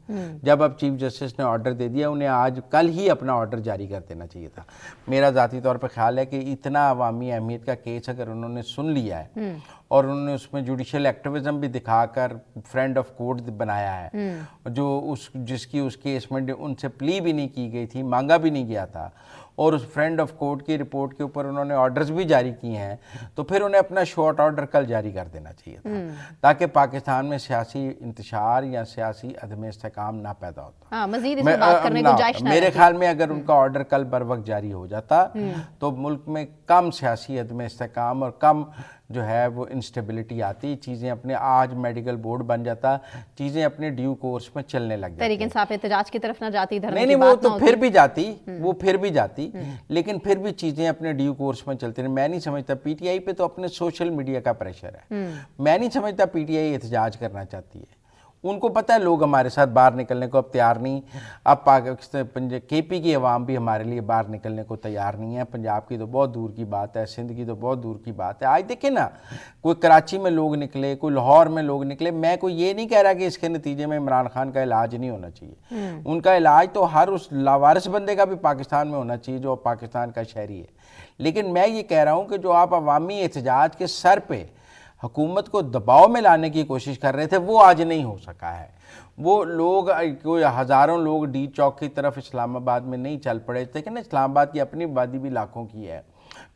Speaker 2: जब अब चीफ जस्टिस ने ऑर्डर दे दिया, उन्हें आज कल ही अपना ऑर्डर जारी कर देना चाहिए था। मेरा ज़ाती तौर पर ख्याल है कि इतना अवामी अहमियत का केस अगर उन्होंने सुन लिया है और उन्होंने उसमें जुडिशल एक्टिविज्म भी दिखाकर फ्रेंड ऑफ कोर्ट बनाया है, जो जिसकी उस केस में उनसे प्ली भी नहीं की गई थी, मांगा भी नहीं गया था, और उस फ्रेंड ऑफ कोर्ट की रिपोर्ट के ऊपर उन्होंने ऑर्डर्स भी जारी किए हैं, तो फिर उन्हें अपना शॉर्ट ऑर्डर कल जारी कर देना चाहिए था, ताकि पाकिस्तान में सियासी इंतशार या सियासी अदम इस्तेकाम ना पैदा होता।
Speaker 1: मजीद इसमें बात करने की गुंजाइश ना
Speaker 2: मेरे ख्याल में अगर उनका ऑर्डर कल बर वक्त जारी हो जाता तो मुल्क में कम सियासी अदम इस्तेकाम और कम जो है वो इंस्टेबिलिटी आती, चीज़ें अपने, आज मेडिकल बोर्ड बन जाता, चीज़ें अपने ड्यू कोर्स में चलने लग जाती।
Speaker 1: तहरीक इंसाफ एहतजाज की तरफ ना जाती,
Speaker 2: नहीं, वो तो फिर भी जाती, वो फिर भी जाती, लेकिन फिर भी चीज़ें अपने ड्यू कोर्स में चलती रही। मैं नहीं समझता, पीटीआई पे तो अपने सोशल मीडिया का प्रेशर है, मैं नहीं समझता पीटीआई एहतजाज करना चाहती है। उनको पता है लोग हमारे साथ बाहर निकलने को अब तैयार नहीं। अब पाकिस्तान केपी की अवाम भी हमारे लिए बाहर निकलने को तैयार नहीं है। पंजाब की तो बहुत दूर की बात है, सिंध की तो बहुत दूर की बात है। आज देखें ना, कोई कराची में लोग निकले, कोई लाहौर में लोग निकले। मैं कोई ये नहीं कह रहा कि इसके नतीजे में इमरान खान का इलाज नहीं होना चाहिए। उनका इलाज तो हर उस लावारिस बंदे का भी पाकिस्तान में होना चाहिए जो पाकिस्तान का शहरी है। लेकिन मैं ये कह रहा हूँ कि जो आप अवामी एहतजाज के सर पे हुकूमत को दबाव में लाने की कोशिश कर रहे थे, वो आज नहीं हो सका है। वो लोग, कोई हज़ारों लोग डी चौक की तरफ इस्लामाबाद में नहीं चल पड़े। लेकिन इस्लामाबाद की अपनी आबादी भी लाखों की है।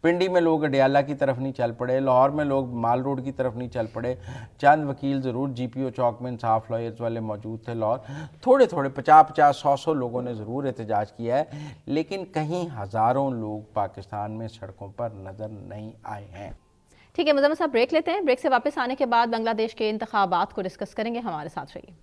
Speaker 2: पिंडी में लोग अडियाला की तरफ नहीं चल पड़े, लाहौर में लोग माल रोड की तरफ नहीं चल पड़े। चंद वकील ज़रूर जीपीओ चौक में इंसाफ लॉयर्स वाले मौजूद थे लाहौर, थोड़े 50-50, 100 लोगों ने ज़रूर एहतजाज किया है, लेकिन कहीं हज़ारों लोग पाकिस्तान में सड़कों पर नज़र नहीं आए हैं।
Speaker 1: ठीक है मुज़म्मिल साहब, ब्रेक लेते हैं। ब्रेक से वापस आने के बाद बांग्लादेश के इंतखाबात को डिस्कस करेंगे। हमारे साथ रहिए।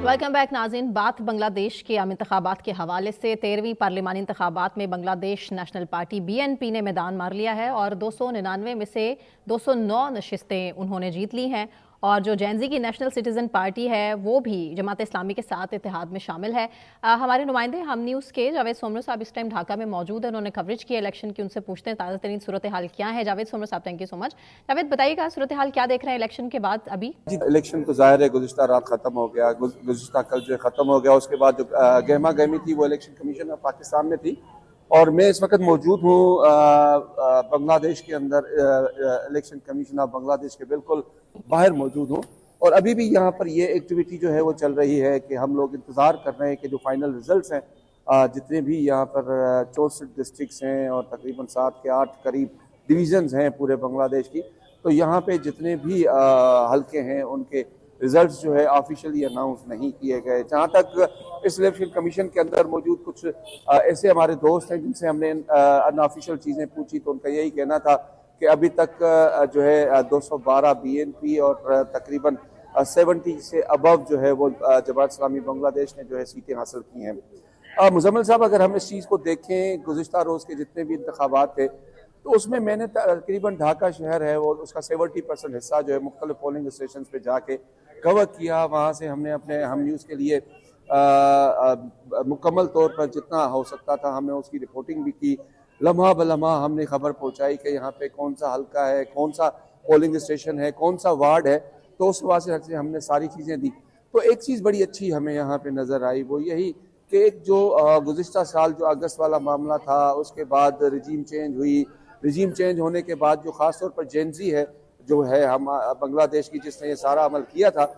Speaker 1: वेलकम बैक नाज़रीन। बात बांग्लादेश के आम इंतखाबात के हवाले से 13वीं पार्लिमानी इंतखाबात में बांग्लादेश नेशनल पार्टी BNP ने मैदान मार लिया है और 299 में से 209 नशिस्तें उन्होंने जीत ली हैं। और जो जैनजी की नेशनल सिटीज़न पार्टी है वो भी जमात इस्लामी के साथ इत्तेहाद में शामिल है। हमारे नुमाइंदे हम न्यूज़ के जावेद सोमर साहब इस टाइम ढाका में मौजूद है, उन्होंने कवरेज किया इलेक्शन की। उनसे पूछते हैं ताज़ा तरीन सूरत हाल क्या है। जावेद सोमर साहब, thank you so much. Javed, बताइएगा सूरत हाल क्या देख रहे हैं इलेक्शन के बाद? अभी
Speaker 5: इलेक्शन तो जाहिर है गुज़िश्ता रात ख़त्म हो गया, गुज़िश्ता कल जो ख़त्म हो गया। उसके बाद जो गहमा गहमी थी वो इलेक्शन कमीशन ऑफ पाकिस्तान में थी, और मैं इस वक्त मौजूद हूँ बांग्लादेश के अंदर, इलेक्शन कमीशन ऑफ बांग्लादेश के बिल्कुल बाहर मौजूद हूँ। और अभी भी यहाँ पर ये एक्टिविटी जो है वो चल रही है कि हम लोग इंतज़ार कर रहे हैं कि जो फाइनल रिजल्ट्स हैं, जितने भी यहाँ पर 64 डिस्ट्रिक्ट्स हैं और तकरीबन 7 के 8 करीब डिवीज़न्स हैं पूरे बांग्लादेश की, तो यहाँ पे जितने भी हल्के हैं उनके रिजल्ट्स जो है ऑफिशियली अनाउंस नहीं किए गए। जहाँ तक इस इलेक्शन कमीशन के अंदर मौजूद कुछ ऐसे हमारे दोस्त हैं जिनसे हमने अनऑफिशियल चीज़ें पूछी, तो उनका यही कहना था कि अभी तक जो है 212 BNP और तकरीबन 70 से अबव जो है वो जमात इस्लामी बांग्लादेश ने जो है सीटें हासिल की हैं। मुज़म्मिल साहब, अगर हम इस चीज़ को देखें, गुज़िश्ता रोज़ के जितने भी इंतखाबात थे तो उसमें मैंने तकरीबन ढाका शहर है वो उसका 70% हिस्सा जो है मुख्तलिफ पोलिंग स्टेशन पे जाके कवर किया। वहाँ से हमने अपने हम न्यूज़ के लिए मुकम्मल तौर पर जितना हो सकता था हमने उसकी रिपोर्टिंग भी की। लम्हा ब लम्हा हमने खबर पहुँचाई कि यहाँ पे कौन सा हल्का है, कौन सा पोलिंग स्टेशन है, कौन सा वार्ड है, तो उस वजह से हमने सारी चीज़ें दी। तो एक चीज़ बड़ी अच्छी हमें यहाँ पे नज़र आई, वो यही कि एक जो गुज़िश्ता साल जो अगस्त वाला मामला था, उसके बाद रिजीम चेंज हुई। रिजीम चेंज होने के बाद जो ख़ास तौर पर जेनजी है जो है हम बांग्लादेश की, जिसने ये सारा अमल किया था,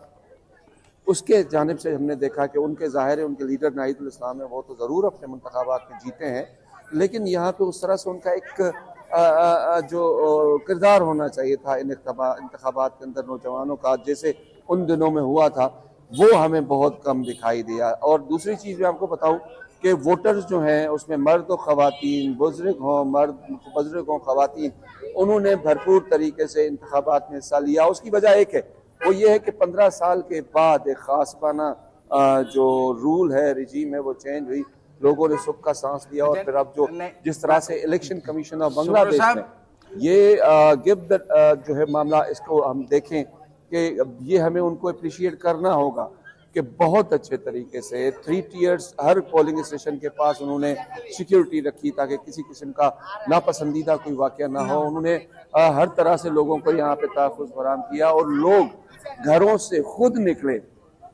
Speaker 5: उसके जानिब से हमने देखा कि उनके ज़ाहिर है उनके लीडर नाहिदुल इस्लाम है, वो तो ज़रूर अपने मुंतखाबात में जीते हैं, लेकिन यहाँ पे उस तरह से उनका एक जो किरदार होना चाहिए था इन इंतखाबात के अंदर नौजवानों का, जैसे उन दिनों में हुआ था, वो हमें बहुत कम दिखाई दिया। और दूसरी चीज़ मैं आपको बताऊँ कि वोटर्स जो हैं उसमें मर्द और ख़वातीन, बुज़ुर्ग हों मर्द, बुज़ुर्ग हों ख़वातीन, उन्होंने भरपूर तरीके से इंतखाबात में हिस्सा लिया। उसकी वजह एक है, वो ये है कि 15 साल के बाद एक ख़ासबाना जो रूल है, रिजीम है, वो चेंज हुई, लोगों ने सुख का सांस लिया। और फिर अब जो जिस तरह से इलेक्शन कमीशन ऑफ बांग्लादेश ने ये गिव जो है मामला, इसको हम देखें कि ये हमें उनको अप्रिशिएट करना होगा कि बहुत अच्छे तरीके से 3 टियर्स हर पोलिंग स्टेशन के पास उन्होंने सिक्योरिटी रखी ताकि किसी किस्म का नापसंदीदा कोई वाकया ना हो। उन्होंने हर तरह से लोगों को यहाँ पे तहफ़्फ़ुज़ फराहम किया और लोग घरों से खुद निकले,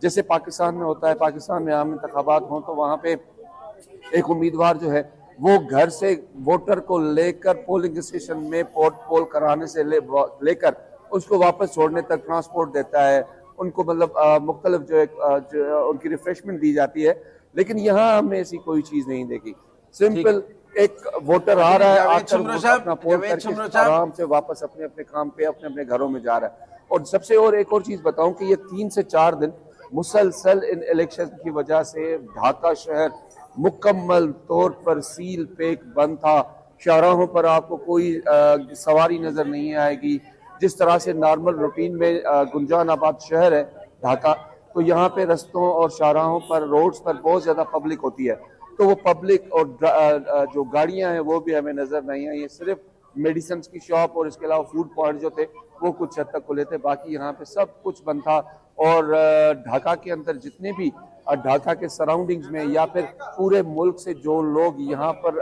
Speaker 5: जैसे पाकिस्तान में होता है। पाकिस्तान में आम इंतखाबात हों तो वहाँ पे एक उम्मीदवार जो है वो घर से वोटर को लेकर पोलिंग स्टेशन में पोल कराने से लेकर उसको वापस छोड़ने तक ट्रांसपोर्ट देता है, उनको मतलब मुख्तलिफ जो उनकी रिफ्रेशमेंट दी जाती है। लेकिन यहाँ हमने ऐसी कोई चीज नहीं देखी। सिंपल एक वोटर आ रहा है, आकर अपना पोल करके आराम से वापस अपने अपने काम पे अपने अपने घरों में जा रहा है। और सबसे और एक और चीज बताऊं कि ये 3 से 4 दिन मुसलसल इन इलेक्शन की वजह से ढाका शहर मुकम्मल तौर पर सील पैक बंद था। शाहराहों पर आपको कोई सवारी नजर नहीं आएगी। जिस तरह से नॉर्मल रूटीन में गुंजान आबाद शहर है ढाका, तो यहाँ पे रस्तों और शाहराहों पर रोड्स पर बहुत ज्यादा पब्लिक होती है। तो वो पब्लिक और जो गाड़ियां हैं वो भी हमें नजर नहीं आई। ये सिर्फ मेडिसिन की शॉप और इसके अलावा फूड पॉइंट जो थे वो कुछ हद तक खुले थे, बाकी यहाँ पे सब कुछ बंद था। और ढाका के अंदर जितने भी ढाका के सराउंडिंग्स में या फिर पूरे मुल्क से जो लोग यहाँ पर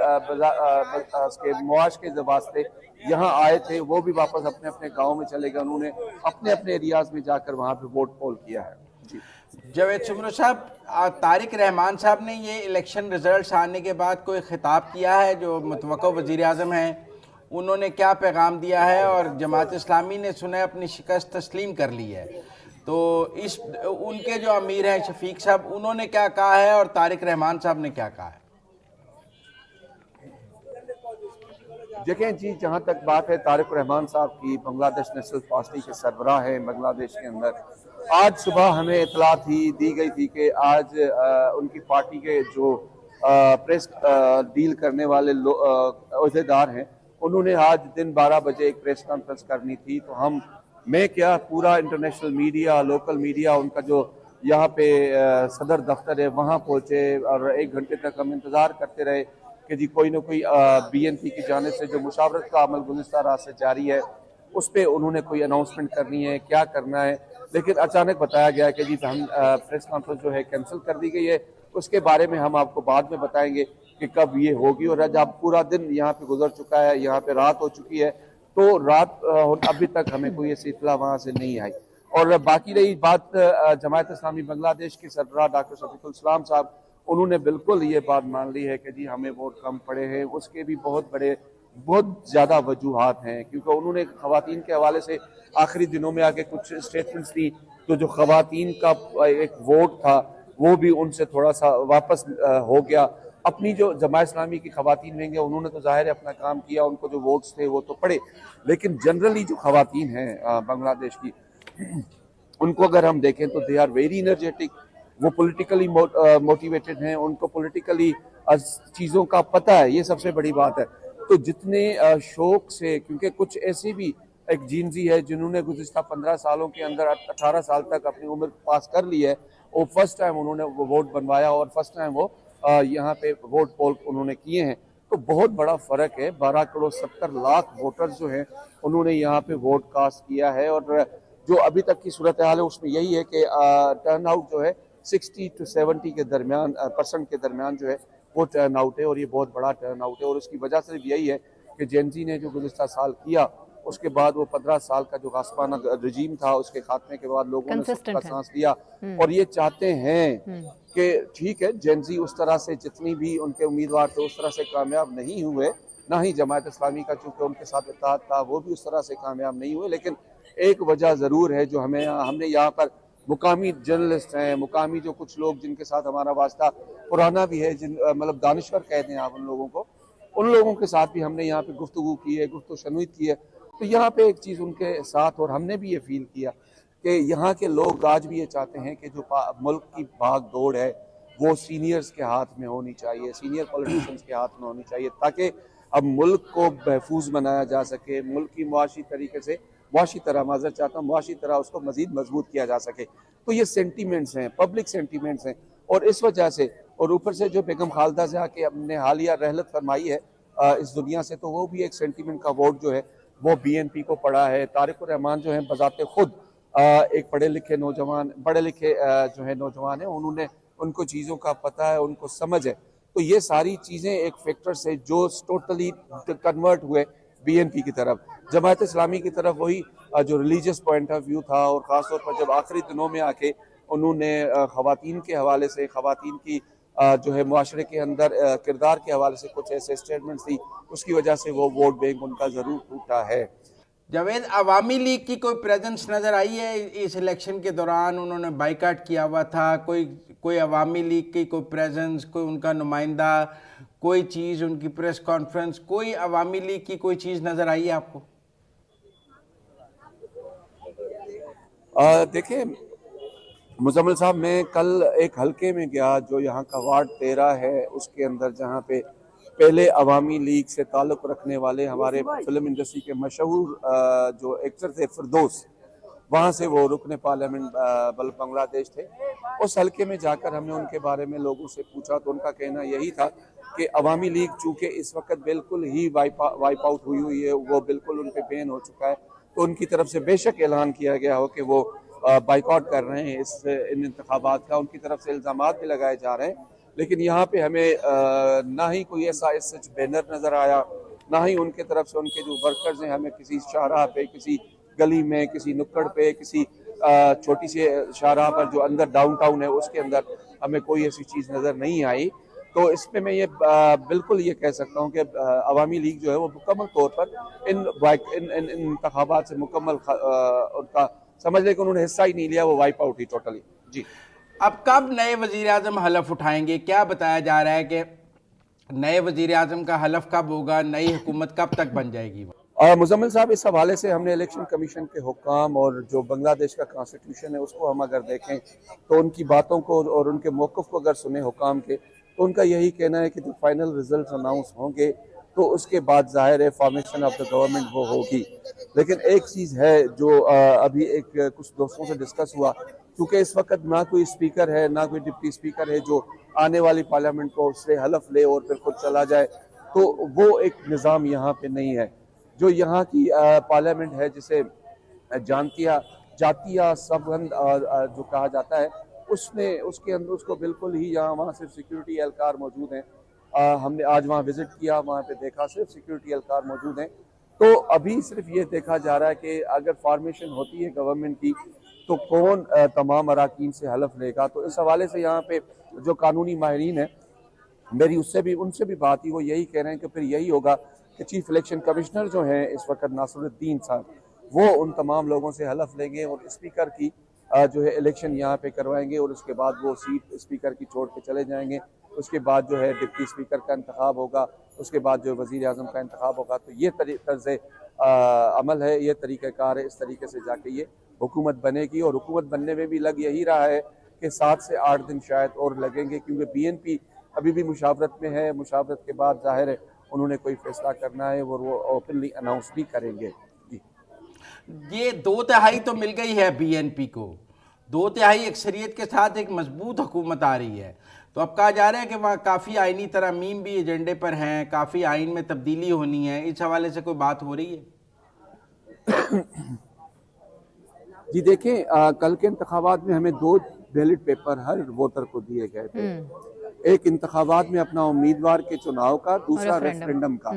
Speaker 5: मुआश के वास्ते यहाँ आए थे वो भी वापस अपने अपने गाँव में चले गए। उन्होंने अपने अपने एरियाज में जाकर वहाँ पे वोट पोल किया है। जी
Speaker 2: जावेद शुमरो साहब, तारिक रहमान साहब ने ये इलेक्शन रिजल्ट्स आने के बाद कोई खिताब किया है? जो मुतवक्का वज़ीर आज़म हैं उन्होंने क्या पैगाम दिया है? और जमात इस्लामी ने सुना है अपनी शिकस्त तस्लीम कर ली है, तो इस उनके जो अमीर हैं शफीक साहब, उन्होंने क्या कहा है और तारिक रहमान साहब ने क्या कहा है?
Speaker 5: देखें जी, जहाँ तक बात है तारिक रहमान साहब की, बांग्लादेश नेशनल पार्टी के सरबराह हैं बांग्लादेश के अंदर। आज सुबह हमें इतला दी गई थी कि आज उनकी पार्टी के जो प्रेस डील करने वाले अहदेदार हैं उन्होंने आज दिन 12 बजे एक प्रेस कॉन्फ्रेंस करनी थी। तो मैं क्या पूरा इंटरनेशनल मीडिया, लोकल मीडिया, उनका जो यहाँ पे सदर दफ्तर है वहाँ पहुँचे और 1 घंटे तक हम इंतज़ार करते रहे कि जी कोई ना कोई BNP की जानिब से जो मुशावरत का अमल गुज़िश्ता रात से जारी है उस पर उन्होंने कोई अनाउंसमेंट करनी है, क्या करना है। लेकिन अचानक बताया गया कि जी हम प्रेस कॉन्फ्रेंस जो है कैंसिल कर दी गई है, उसके बारे में हम आपको बाद में बताएंगे कि कब ये होगी। और आज अब पूरा दिन यहाँ पे गुजर चुका है, यहाँ पे रात हो चुकी है, तो रात अभी तक हमें कोई ऐसी इत्तला वहाँ से नहीं आई। और बाकी रही बात जमात इस्लामी बांग्लादेश के सरबराह डॉक्टर शफीकुल इस्लाम साहब, उन्होंने बिल्कुल ये बात मान ली है कि जी हमें वोट कम पड़े हैं। उसके भी बहुत ज़्यादा वजूहात हैं, क्योंकि उन्होंने ख़वातीन के हवाले से आखिरी दिनों में आके कुछ स्टेटमेंट्स दी, तो जो ख़वातीन का एक वोट था वो भी उनसे थोड़ा सा वापस हो गया। अपनी जो जमात इस्लामी की ख़वातीन रहेंगे उन्होंने तो ज़ाहिर है अपना काम किया, उनको जो वोट्स थे वो तो पड़े, लेकिन जनरली जो ख़वातीन हैं बांग्लादेश की, उनको अगर हम देखें तो दे आर वेरी एनर्जेटिक, वो पॉलिटिकली मोटिवेटेड हैं, उनको पॉलिटिकली चीज़ों का पता है, ये सबसे बड़ी बात है। तो जितने शौक से, क्योंकि कुछ ऐसे भी एक जीनजी है जिन्होंने गुज़िश्ता 15 सालों के अंदर 18 साल तक अपनी उम्र पास कर ली है, वो फर्स्ट टाइम उन्होंने वो वोट बनवाया और फर्स्ट टाइम वो यहाँ पे वोट पोल उन्होंने किए हैं। तो बहुत बड़ा फ़र्क है, 12 करोड़ 70 लाख वोटर्स जो हैं उन्होंने यहाँ पे वोट कास्ट किया है। और जो अभी तक की सूरत हाल है उसमें यही है कि टर्न आउट जो है 60 to 70 के दरमियान % के दरमियान जो है वो टर्न आउट है, और ये बहुत बड़ा टर्न आउट है। और उसकी वजह सिर्फ यही है कि जेनजी ने जो गुज़िश्ता साल किया, उसके बाद वो 15 साल का जो गास्पाना रजीम था उसके खात्मे के बाद लोगों ने सबका सांस लिया, और ये चाहते हैं कि ठीक है जेनजी उस तरह से जितनी भी उनके उम्मीदवार थे उस तरह से कामयाब नहीं हुए, ना ही जमात इस्लामी का चूँकि उनके साथ इत्तेहाद था वो भी उस तरह से कामयाब नहीं हुए। लेकिन एक वजह ज़रूर है जो हमने यहाँ पर मुकामी जर्नलिस्ट हैं, मुकामी जो कुछ लोग जिनके साथ हमारा वास्ता पुराना भी है, जिन मतलब दानिश्वर कहते हैं आप उन लोगों को, उन लोगों के साथ भी हमने यहाँ पे गुफ्तगू की है, गुफ्तगू शनुईद की है। तो यहाँ पे एक चीज़ उनके साथ, और हमने भी ये फील किया कि यहाँ के लोग आज भी ये चाहते हैं कि जो मुल्क की भाग दौड़ है वो सीनियर्स के हाथ में होनी चाहिए, सीनियर पॉलिटिशियंस के हाथ में होनी चाहिए, ताकि अब मुल्क को महफूज बनाया जा सके, मुल्क की मुआशी तरीके से मुआशी तरह उसको मजीद मजबूत किया जा सके। तो ये सेंटीमेंट्स हैं, पब्लिक सेंटीमेंट्स हैं, और इस वजह से, और ऊपर से जो बेगम खालदा ज़िया के हमने हालिया रहलत फरमाई है इस दुनिया से, तो वो भी एक सेंटीमेंट का वोट जो है वो BNP को पड़ा है। तारिक रहमान जो है बजाते खुद एक पढ़े लिखे जो है नौजवान है, उन्होंने उनको चीज़ों का पता है, उनको समझ है। तो ये सारी चीज़ें एक फैक्टर्स है जो टोटली कन्वर्ट हुए बीएनपी की तरफ। जमात इस्लामी की तरफ वही जो रिलीजियस पॉइंट ऑफ व्यू था, और ख़ासतौर पर जब आखिरी दिनों में आके उन्होंने ख़वातीन के हवाले से, ख़वातीन की जो है मुआशरे के अंदर किरदार के हवाले से कुछ ऐसे स्टेटमेंट्स दी, उसकी वजह से वो वोट बैंक उनका ज़रूर टूटा है।
Speaker 2: जावेद, अवामी लीग की कोई प्रेजेंस नज़र आई है इस इलेक्शन के दौरान? उन्होंने बाइकाट किया हुआ था, कोई अवामी लीग की कोई प्रेजेंस, कोई उनका नुमाइंदा, कोई चीज़, उनकी प्रेस कॉन्फ्रेंस, कोई अवामी लीग की कोई चीज़ नज़र आई है आपको?
Speaker 5: देखिए मुजम्मिल साहब, मैं कल एक हलके में गया जो यहाँ का वार्ड 13 है, उसके अंदर जहाँ पे पहले अवामी लीग से ताल्लुक़ रखने वाले हमारे फिल्म इंडस्ट्री के मशहूर जो एक्टर थे फिरदौस, वहाँ से वो रुकने पार्लियामेंट बांग्लादेश थे। उस हलके में जाकर हमने उनके बारे में लोगों से पूछा, तो उनका कहना यही था कि अवामी लीग चूँकि इस वक्त बिल्कुल ही वाइप आउट हुई है, वो बिल्कुल उन पर बैन हो चुका है, तो उनकी तरफ से बेशक ऐलान किया गया हो कि वो बाइकआउट कर रहे हैं इन इंतखाबात का, उनकी तरफ से इल्ज़ामात भी लगाए जा रहे हैं। लेकिन यहाँ पे हमें ना ही कोई ऐसा सच बैनर नज़र आया, ना ही उनके तरफ से उनके जो वर्कर्स हैं हमें किसी शाहराह पे, किसी गली में, किसी नुक्कड़ पे, किसी छोटी सी शाहराह पर जो अंदर डाउनटाउन है उसके अंदर हमें कोई ऐसी चीज़ नज़र नहीं आई। तो इसमें मैं ये बिल्कुल ये कह सकता हूँ कि अवामी लीग जो है वो मुकम्मल तौर पर इन इंतखाबात से मुकम्मल उनका समझ लें कि उन्होंने हिस्सा ही नहीं लिया, वो वाइप आउट ही टोटली। जी,
Speaker 2: अब कब नए वजीर आज़म हलफ उठाएंगे? क्या बताया जा रहा है कि नए वजीर आज़म का हलफ कब होगा, नई हुकूमत कब तक बन जाएगी?
Speaker 5: मुजम्मिल साहब, इस हवाले से हमने इलेक्शन कमीशन के हुक्काम और जो बांग्लादेश का कॉन्स्टिट्यूशन है उसको हम अगर देखें तो उनकी बातों को और उनके मौक़िफ़ को अगर सुने हुक्काम के, तो उनका यही कहना है कि जब फाइनल रिजल्ट अनाउंस होंगे तो उसके बाद जाहिर है फॉर्मेशन ऑफ द गवर्नमेंट वो होगी। लेकिन एक चीज़ है जो अभी कुछ दोस्तों से डिस्कस हुआ, क्योंकि इस वक्त ना कोई स्पीकर है, ना कोई डिप्टी स्पीकर है जो आने वाली पार्लियामेंट को उससे हलफ ले और फिर खुद चला जाए, तो वो एक निज़ाम यहाँ पे नहीं है। जो यहाँ की पार्लियामेंट है, जिसे जातिया सबंध जो कहा जाता है, उसके अंदर उसको बिल्कुल ही यहाँ वहाँ सिर्फ सिक्योरिटी एहलकार मौजूद हैं। हमने आज वहाँ विजिट किया, वहाँ पे देखा सिर्फ सिक्योरिटी एहलकार मौजूद हैं। तो अभी सिर्फ ये देखा जा रहा है कि अगर फॉर्मेशन होती है गवर्नमेंट की तो कौन तमाम अराकीन से हलफ लेगा। तो इस हवाले से यहाँ पे जो कानूनी माहिरीन है, मेरी उनसे भी बात ही, वो यही कह रहे हैं कि फिर यही होगा कि चीफ इलेक्शन कमिश्नर जो हैं इस वक्त नासिरुद्दीन साहब, वो उन तमाम लोगों से हलफ लेंगे और स्पीकर की जो है इलेक्शन यहाँ पे करवाएंगे, और उसके बाद वो सीट स्पीकर की छोड़ के चले जाएंगे। उसके बाद जो है डिप्टी स्पीकर का इंतखाब होगा, उसके बाद जो वज़ीर आज़म का इंतखाब होगा। तो ये तर्ज़ अमल है, ये तरीक़ाकार है, इस तरीके से जाके ये हुकूमत बनेगी। और हुकूमत बनने में भी लग यही रहा है कि 7 से 8 दिन शायद और लगेंगे, क्योंकि बीएनपी अभी भी मुशावरत में है। मुशावरत के बाद जाहिर है उन्होंने कोई फैसला करना है और वो ओपनली अनाउंस भी करेंगे।
Speaker 2: ये 2/3 तो मिल गई है बीएनपी को, 2/3 अक्सरियत के साथ एक मजबूत हुकूमत आ रही है। तो अब कहा जा रहा है कि वहाँ काफ़ी आइनी तरमीम भी एजेंडे पर हैं, काफ़ी आइन में तब्दीली होनी है, इस हवाले से कोई बात हो रही है?
Speaker 5: जी देखें, कल के इंतखाबात में हमें 2 बैलेट पेपर हर वोटर को दिए गए थे। एक इंतखाबात में अपना उम्मीदवार के चुनाव का, दूसरा रेफरेंडम का।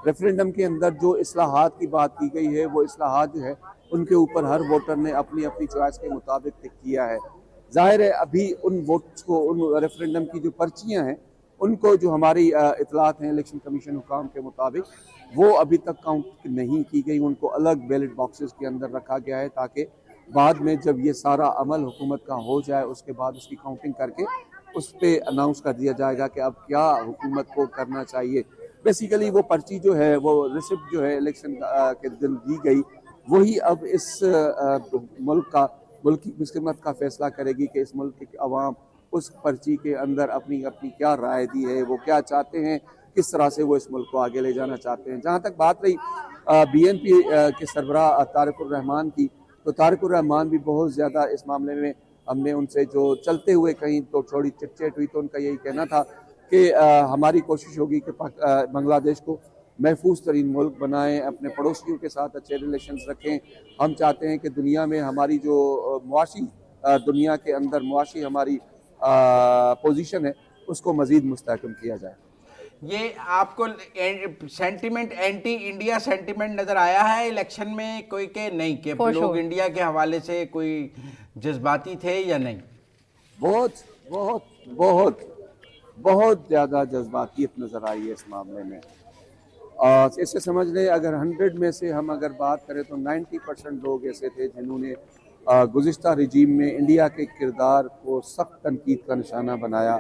Speaker 5: रेफरेंडम के अंदर जो इस्लाहात की बात की गई है, वो इस्लाहात जो है उनके ऊपर हर वोटर ने अपनी अपनी चॉइस के मुताबिक टिक किया है। जाहिर है अभी उन वोट्स को, उन रेफरेंडम की जो पर्चियां हैं, उनको जो हमारी इतलात हैं इलेक्शन कमीशन हुकाम के मुताबिक, वो अभी तक काउंट नहीं की गई। उनको अलग बैलेट बॉक्सेस के अंदर रखा गया है ताकि बाद में जब ये सारा अमल हुकूमत का हो जाए, उसके बाद उसकी काउंटिंग करके उस पर अनाउंस कर दिया जाएगा कि अब क्या हुकूमत को करना चाहिए। बेसिकली वो पर्ची जो है, वो रिसिप्ट जो है इलेक्शन के दिन दी गई, वही अब इस मुल्क की मुस्लिमत का फैसला करेगी कि इस मुल्क के अवाम उस पर्ची के अंदर अपनी अपनी क्या राय दी है, वो क्या चाहते हैं, किस तरह से वो इस मुल्क को आगे ले जाना चाहते हैं। जहाँ तक बात रही बीएनपी के सरबराह तारिकुर रहमान की, तो तारिकुर रहमान भी बहुत ज़्यादा इस मामले में, हमने उनसे जो चलते हुए कहीं तो थोड़ी चिटचैट हुई, तो उनका यही कहना था कि हमारी कोशिश होगी कि बांग्लादेश को महफूज तरीन मुल्क बनाएं, अपने पड़ोसियों के साथ अच्छे रिलेशंस रखें। हम चाहते हैं कि दुनिया में हमारी जो मुआशी दुनिया के अंदर मुआशी हमारी पोजीशन है उसको मज़ीद मुस्तहकम किया जाए।
Speaker 2: ये आपको सेंटिमेंट एंटी इंडिया सेंटिमेंट नजर आया है इलेक्शन में कोई के नहीं के लोग इंडिया के हवाले से कोई जज्बाती थे या नहीं?
Speaker 5: बहुत बहुत बहुत बहुत ज़्यादा जज्बातियत नज़र आई है इस मामले में। इसे समझ लें अगर 100 में से हम अगर बात करें तो 90% लोग ऐसे थे जिन्होंने गुज़िश्ता रिजीम में इंडिया के किरदार को सख्त तनकीद का निशाना बनाया।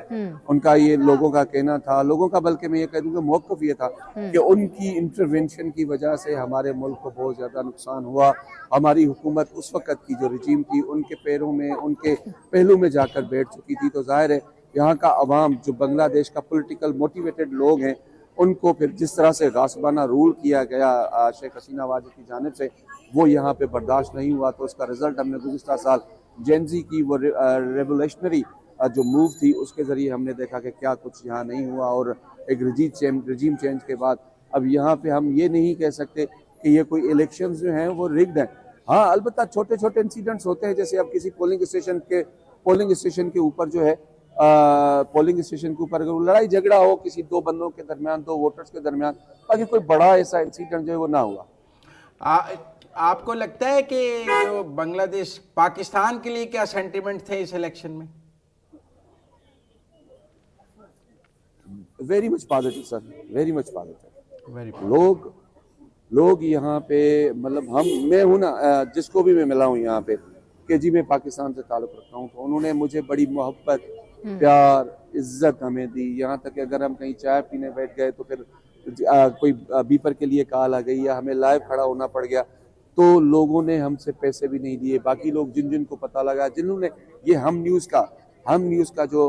Speaker 5: उनका ये लोगों का कहना था, लोगों का बल्कि मैं ये कह दूँगा मौक़िफ़ ये था कि उनकी इंटरवेंशन की वजह से हमारे मुल्क को बहुत ज़्यादा नुकसान हुआ। हमारी हुकूमत उस वक़्त की जो रिजीम थी उनके पैरों में उनके पहलू में जाकर बैठ चुकी थी। तो ज़ाहिर है यहाँ का अवाम जो बांग्लादेश का पॉलिटिकल मोटिवेटेड लोग हैं उनको फिर जिस तरह से गासबाना रूल किया गया शेख हसीना वाजिद की जानिब से वो यहाँ पे बर्दाश्त नहीं हुआ। तो उसका रिजल्ट हमने गुज़िश्ता साल जेनजी की वो रेवोल्यूशनरी जो मूव थी उसके ज़रिए हमने देखा कि क्या कुछ यहाँ नहीं हुआ। और एक रजीम चेंज के बाद अब यहाँ पे हम ये नहीं कह सकते कि ये कोई इलेक्शन जो हैं वो रिग्ड हैं। हाँ अलबत्ता छोटे छोटे इंसिडेंट्स होते हैं, जैसे अब किसी पोलिंग स्टेशन के ऊपर जो है पोलिंग स्टेशन के ऊपर अगर लड़ाई झगड़ा हो किसी दो बंदों के दरमियान, दो वोटर्स के दरमियान, बाकी कोई बड़ा ऐसा इंसिडेंट जो है वो ना हुआ।
Speaker 2: आपको लगता है कि जो बांग्लादेश पाकिस्तान के लिए क्या सेंटिमेंट थे इस इलेक्शन में?
Speaker 5: Very much positive sir, very much positive. लोग यहाँ पे मतलब मैं हूँ ना, जिसको भी मैं मिला हूँ यहाँ पे कि जी मैं पाकिस्तान से ताल्लुक़ रखता हूँ, तो उन्होंने मुझे बड़ी मोहब्बत, प्यार, इज्जत हमें दी। यहाँ तक कि अगर हम कहीं चाय पीने बैठ गए तो फिर कोई बीपर के लिए कॉल आ गई या हमें लाइव खड़ा होना पड़ गया तो लोगों ने हमसे पैसे भी नहीं दिए। बाकी लोग जिन को पता लगा, जिन्होंने ये हम न्यूज़ का जो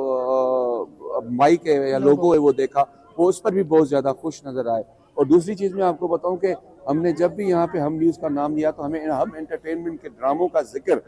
Speaker 5: माइक है या लोगो है वो देखा, वो उस पर भी बहुत ज़्यादा खुश नज़र आए। और दूसरी चीज़ मैं आपको बताऊं कि हमने जब भी यहाँ पे हम न्यूज़ का नाम लिया तो हम एंटरटेनमेंट के ड्रामों का जिक्र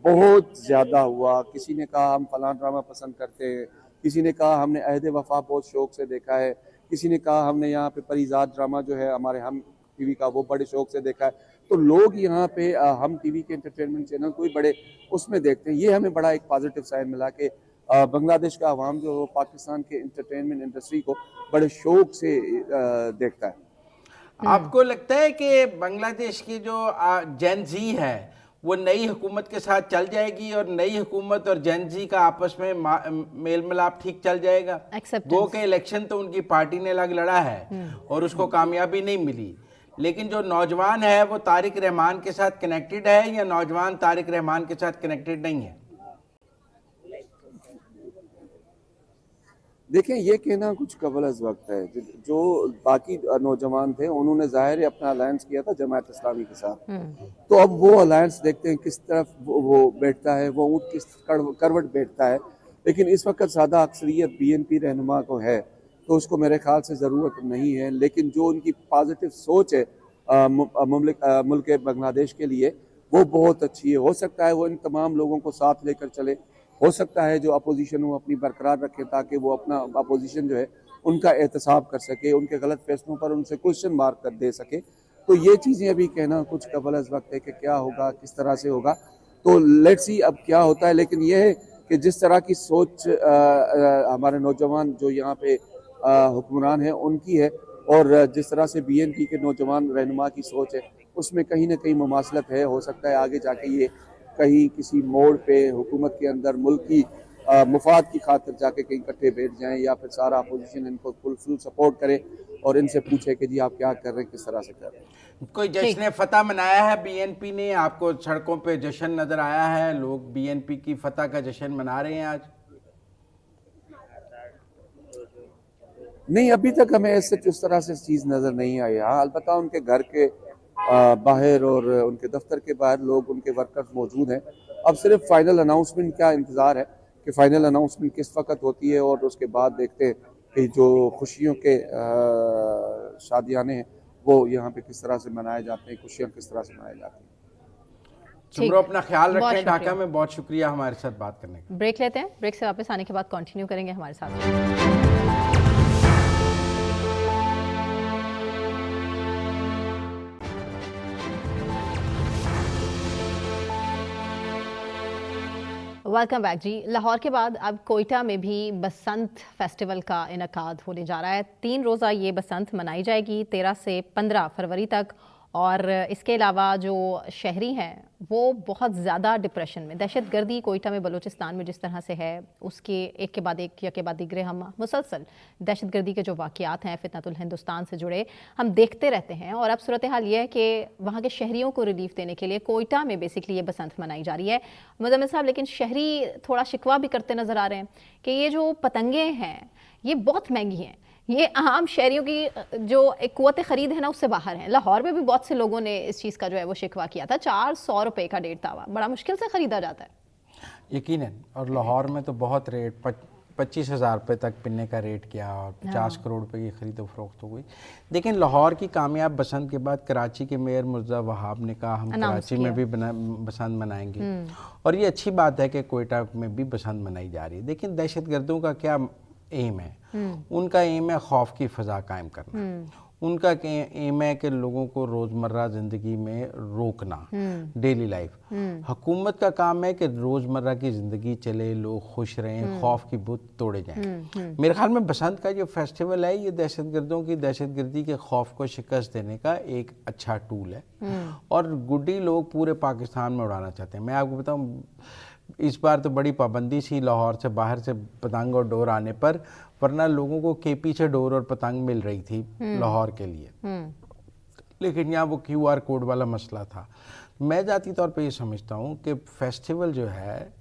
Speaker 5: बहुत ज़्यादा हुआ। किसी ने कहा हम फलां ड्रामा पसंद करते हैं, किसी ने कहा हमने अहद वफा बहुत शौक से देखा है, किसी ने कहा हमने यहाँ पे परिजात ड्रामा जो है हमारे हम टीवी का वो बड़े शौक से देखा है। तो लोग यहाँ पे हम टीवी के एंटरटेनमेंट चैनल कोई बड़े उसमें देखते हैं। ये हमें बड़ा एक पॉजिटिव साइन मिला कि बांग्लादेश का अवाम जो पाकिस्तान के एंटरटेनमेंट इंडस्ट्री को बड़े शौक से देखता है।
Speaker 2: आपको लगता है कि बांग्लादेश की जो जेन ज़ी है वो नई हुकूमत के साथ चल जाएगी और नई हुकूमत और जेन ज़ी का आपस में मेल मिलाप ठीक चल जाएगा? वो के इलेक्शन तो उनकी पार्टी ने लड़ा है और उसको कामयाबी नहीं मिली, लेकिन जो नौजवान है वो तारिक रहमान के साथ कनेक्टेड है या नौजवान तारिक रहमान के साथ कनेक्टेड नहीं है?
Speaker 5: देखें ये कहना कुछ कबल अज़ वक्त है। जो बाकी नौजवान थे उन्होंने ज़ाहिर अपना अलायंस किया था जमात इस्लामी के साथ, तो अब वो अलायंस देखते हैं किस तरफ वो बैठता है, वो ऊँट किस करवट बैठता है। लेकिन इस वक्त ज़्यादा अक्सरियत BNP रहनुमा को है तो उसको मेरे ख्याल से ज़रूरत नहीं है। लेकिन जो उनकी पॉजिटिव सोच है मुल्क बांग्लादेश के लिए वो बहुत अच्छी है। हो सकता है वो इन तमाम लोगों को साथ लेकर चले, हो सकता है जो अपोजिशन वो अपनी बरकरार रखे ताकि वो अपना अपोजिशन जो है उनका एहतसाब कर सके, उनके गलत फैसलों पर उनसे क्वेश्चन मार्क कर दे सके। तो ये चीज़ें अभी कहना कुछ कबल अज़ वक्त है कि क्या होगा, किस तरह से होगा, तो लेट्स सी अब क्या होता है। लेकिन यह है कि जिस तरह की सोच हमारे नौजवान जो यहाँ पे हुक्मरान हैं उनकी है और जिस तरह से BNP के नौजवान रहनुमा की सोच है उसमें कहीं ना कहीं मुमासलत है। हो सकता है आगे जाके ये कहीं किसी मोड़ पे हुकूमत के अंदर मुल्क की मुफाद की खातिर जाके कहीं इकट्ठे बैठ जाएं या फिर सारा अपोजिशन इनको फुल सपोर्ट करे और इनसे पूछे कि जी आप क्या कर रहे हैं, किस तरह से कर रहे हैं।
Speaker 2: कोई जश्न फतह मनाया है BNP ने? आपको सड़कों पे जश्न नजर आया है? लोग BNP की फतह का जश्न मना रहे हैं आज?
Speaker 5: नहीं, अभी तक हमें ऐसे उस तरह से चीज़ नज़र नहीं आई। हाँ अलबत्ता उनके घर के बाहर और उनके दफ्तर के बाहर लोग उनके वर्कर्स मौजूद हैं। अब सिर्फ फाइनल अनाउंसमेंट का इंतज़ार है कि फ़ाइनल अनाउंसमेंट किस वक्त होती है और उसके बाद देखते हैं कि जो खुशियों के शादियाने हैं वो यहाँ पे किस तरह से मनाए जाते हैं, खुशियाँ किस तरह से मनाई जाती हैं।
Speaker 2: चुमरो अपना ख्याल रखें ढाका में। बहुत शुक्रिया हमारे साथ बात करने का।
Speaker 1: ब्रेक लेते हैं, ब्रेक से वापस आने के बाद कंटिन्यू करेंगे हमारे साथ। वेलकम बैक जी। लाहौर के बाद अब कोयटा में भी बसंत फेस्टिवल का इनकाद होने जा रहा है। 3 रोज़ा ये बसंत मनाई जाएगी 13 से 15 फरवरी तक। और इसके अलावा जो शहरी हैं वो बहुत ज़्यादा डिप्रेशन में, दहशतगर्दी कोयटा में बलूचिस्तान में जिस तरह से है उसके एक के बाद एक या के बाद दिगरे हम मुसलसल दहशतगर्दी के जो वाक़यात हैं फितनतुल हिंदुस्तान से जुड़े हम देखते रहते हैं। और अब सूरत हाल ये है कि वहाँ के शहरियों को रिलीफ देने के लिए कोयटा में बेसिकली ये बसंत मनाई जा रही है। मुज़म्मिल साहब, लेकिन शहरी थोड़ा शिकवा भी करते नज़र आ रहे हैं कि ये जो पतंगें हैं ये बहुत महंगी हैं, ये आम शहरियों की जो एक कुव्वत ख़रीद है ना उससे बाहर है। लाहौर में भी बहुत से लोगों ने इस चीज़ का जो है वो शिकवा किया था। 400 रुपये का 1.5 तावा बड़ा मुश्किल से ख़रीदा जाता है
Speaker 2: यकीनन। और लाहौर में तो बहुत रेट 25,000 रुपये तक पिन्ने का रेट किया और 50 करोड़ रुपए की खरीदो फरोख्त हो गई। लेकिन लाहौर की कामयाब बसंत के बाद कराची के मेयर मुर्जा वहाब ने कहा हम कराची में भी बसंत मनाएंगे। और ये अच्छी बात है कि कोयटा में भी बसंत मनाई जा रही है। लेकिन दहशतगर्दों का क्या एम है? उनका एम है खौफ की फ़ज़ा कायम करना। उनका एम है कि लोगों को रोज़मर्रा ज़िंदगी में रोकना, डेली लाइफ। हुकूमत का काम है कि रोज़मर्रा की ज़िंदगी चले, लोग खुश रहें, खौफ की बुत तोड़े जाएं। मेरे ख्याल में बसंत का जो फेस्टिवल है ये दहशतगर्दों की दहशतगर्दी के खौफ को शिकस्त देने का एक अच्छा टूल है। और गुड्डी लोग पूरे पाकिस्तान में उड़ाना चाहते हैं। मैं आपको बताऊँ, इस बार तो बड़ी पाबंदी सी लाहौर से बाहर से पतंग और डोर आने पर, वरना लोगों को केपी से डोर और पतंग मिल रही थी लाहौर के लिए। लेकिन यहाँ वो QR कोड वाला मसला था। मैं ज़ाती तौर पे ये समझता हूँ कि फेस्टिवल जो है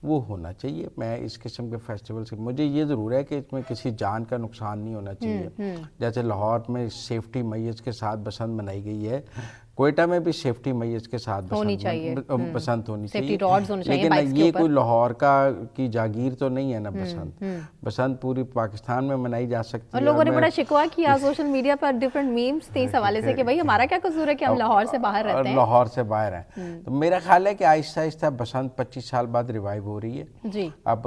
Speaker 2: वो होना चाहिए। मैं इस किस्म के फेस्टिवल से, मुझे ये ज़रूर है कि इसमें किसी जान का नुकसान नहीं होना चाहिए। जैसे लाहौर में सेफ्टी मैयर्स के साथ बसंत मनाई गई है, कोयटा में भी सेफ्टी मैयर्स के साथ बसंत होनी चाहिए। लेकिन ये कोई लाहौर की जागीर तो नहीं है ना बसंत। बसंत पूरी पाकिस्तान में मनाई जा सकती है।
Speaker 1: और लोगों ने बड़ा शिकवा किया सोशल मीडिया पर, डिफरेंट मीम्स थे इस हवाले से कि भाई हमारा क्या कसूर है कि हम लाहौर से बाहर रहते हैं।
Speaker 2: लाहौर से बाहर हैं। तो मेरा ख्याल है कि आहिस्ता आहिस्ता बसंत 25 साल बाद रिवाइव हो रही है
Speaker 1: जी।
Speaker 2: अब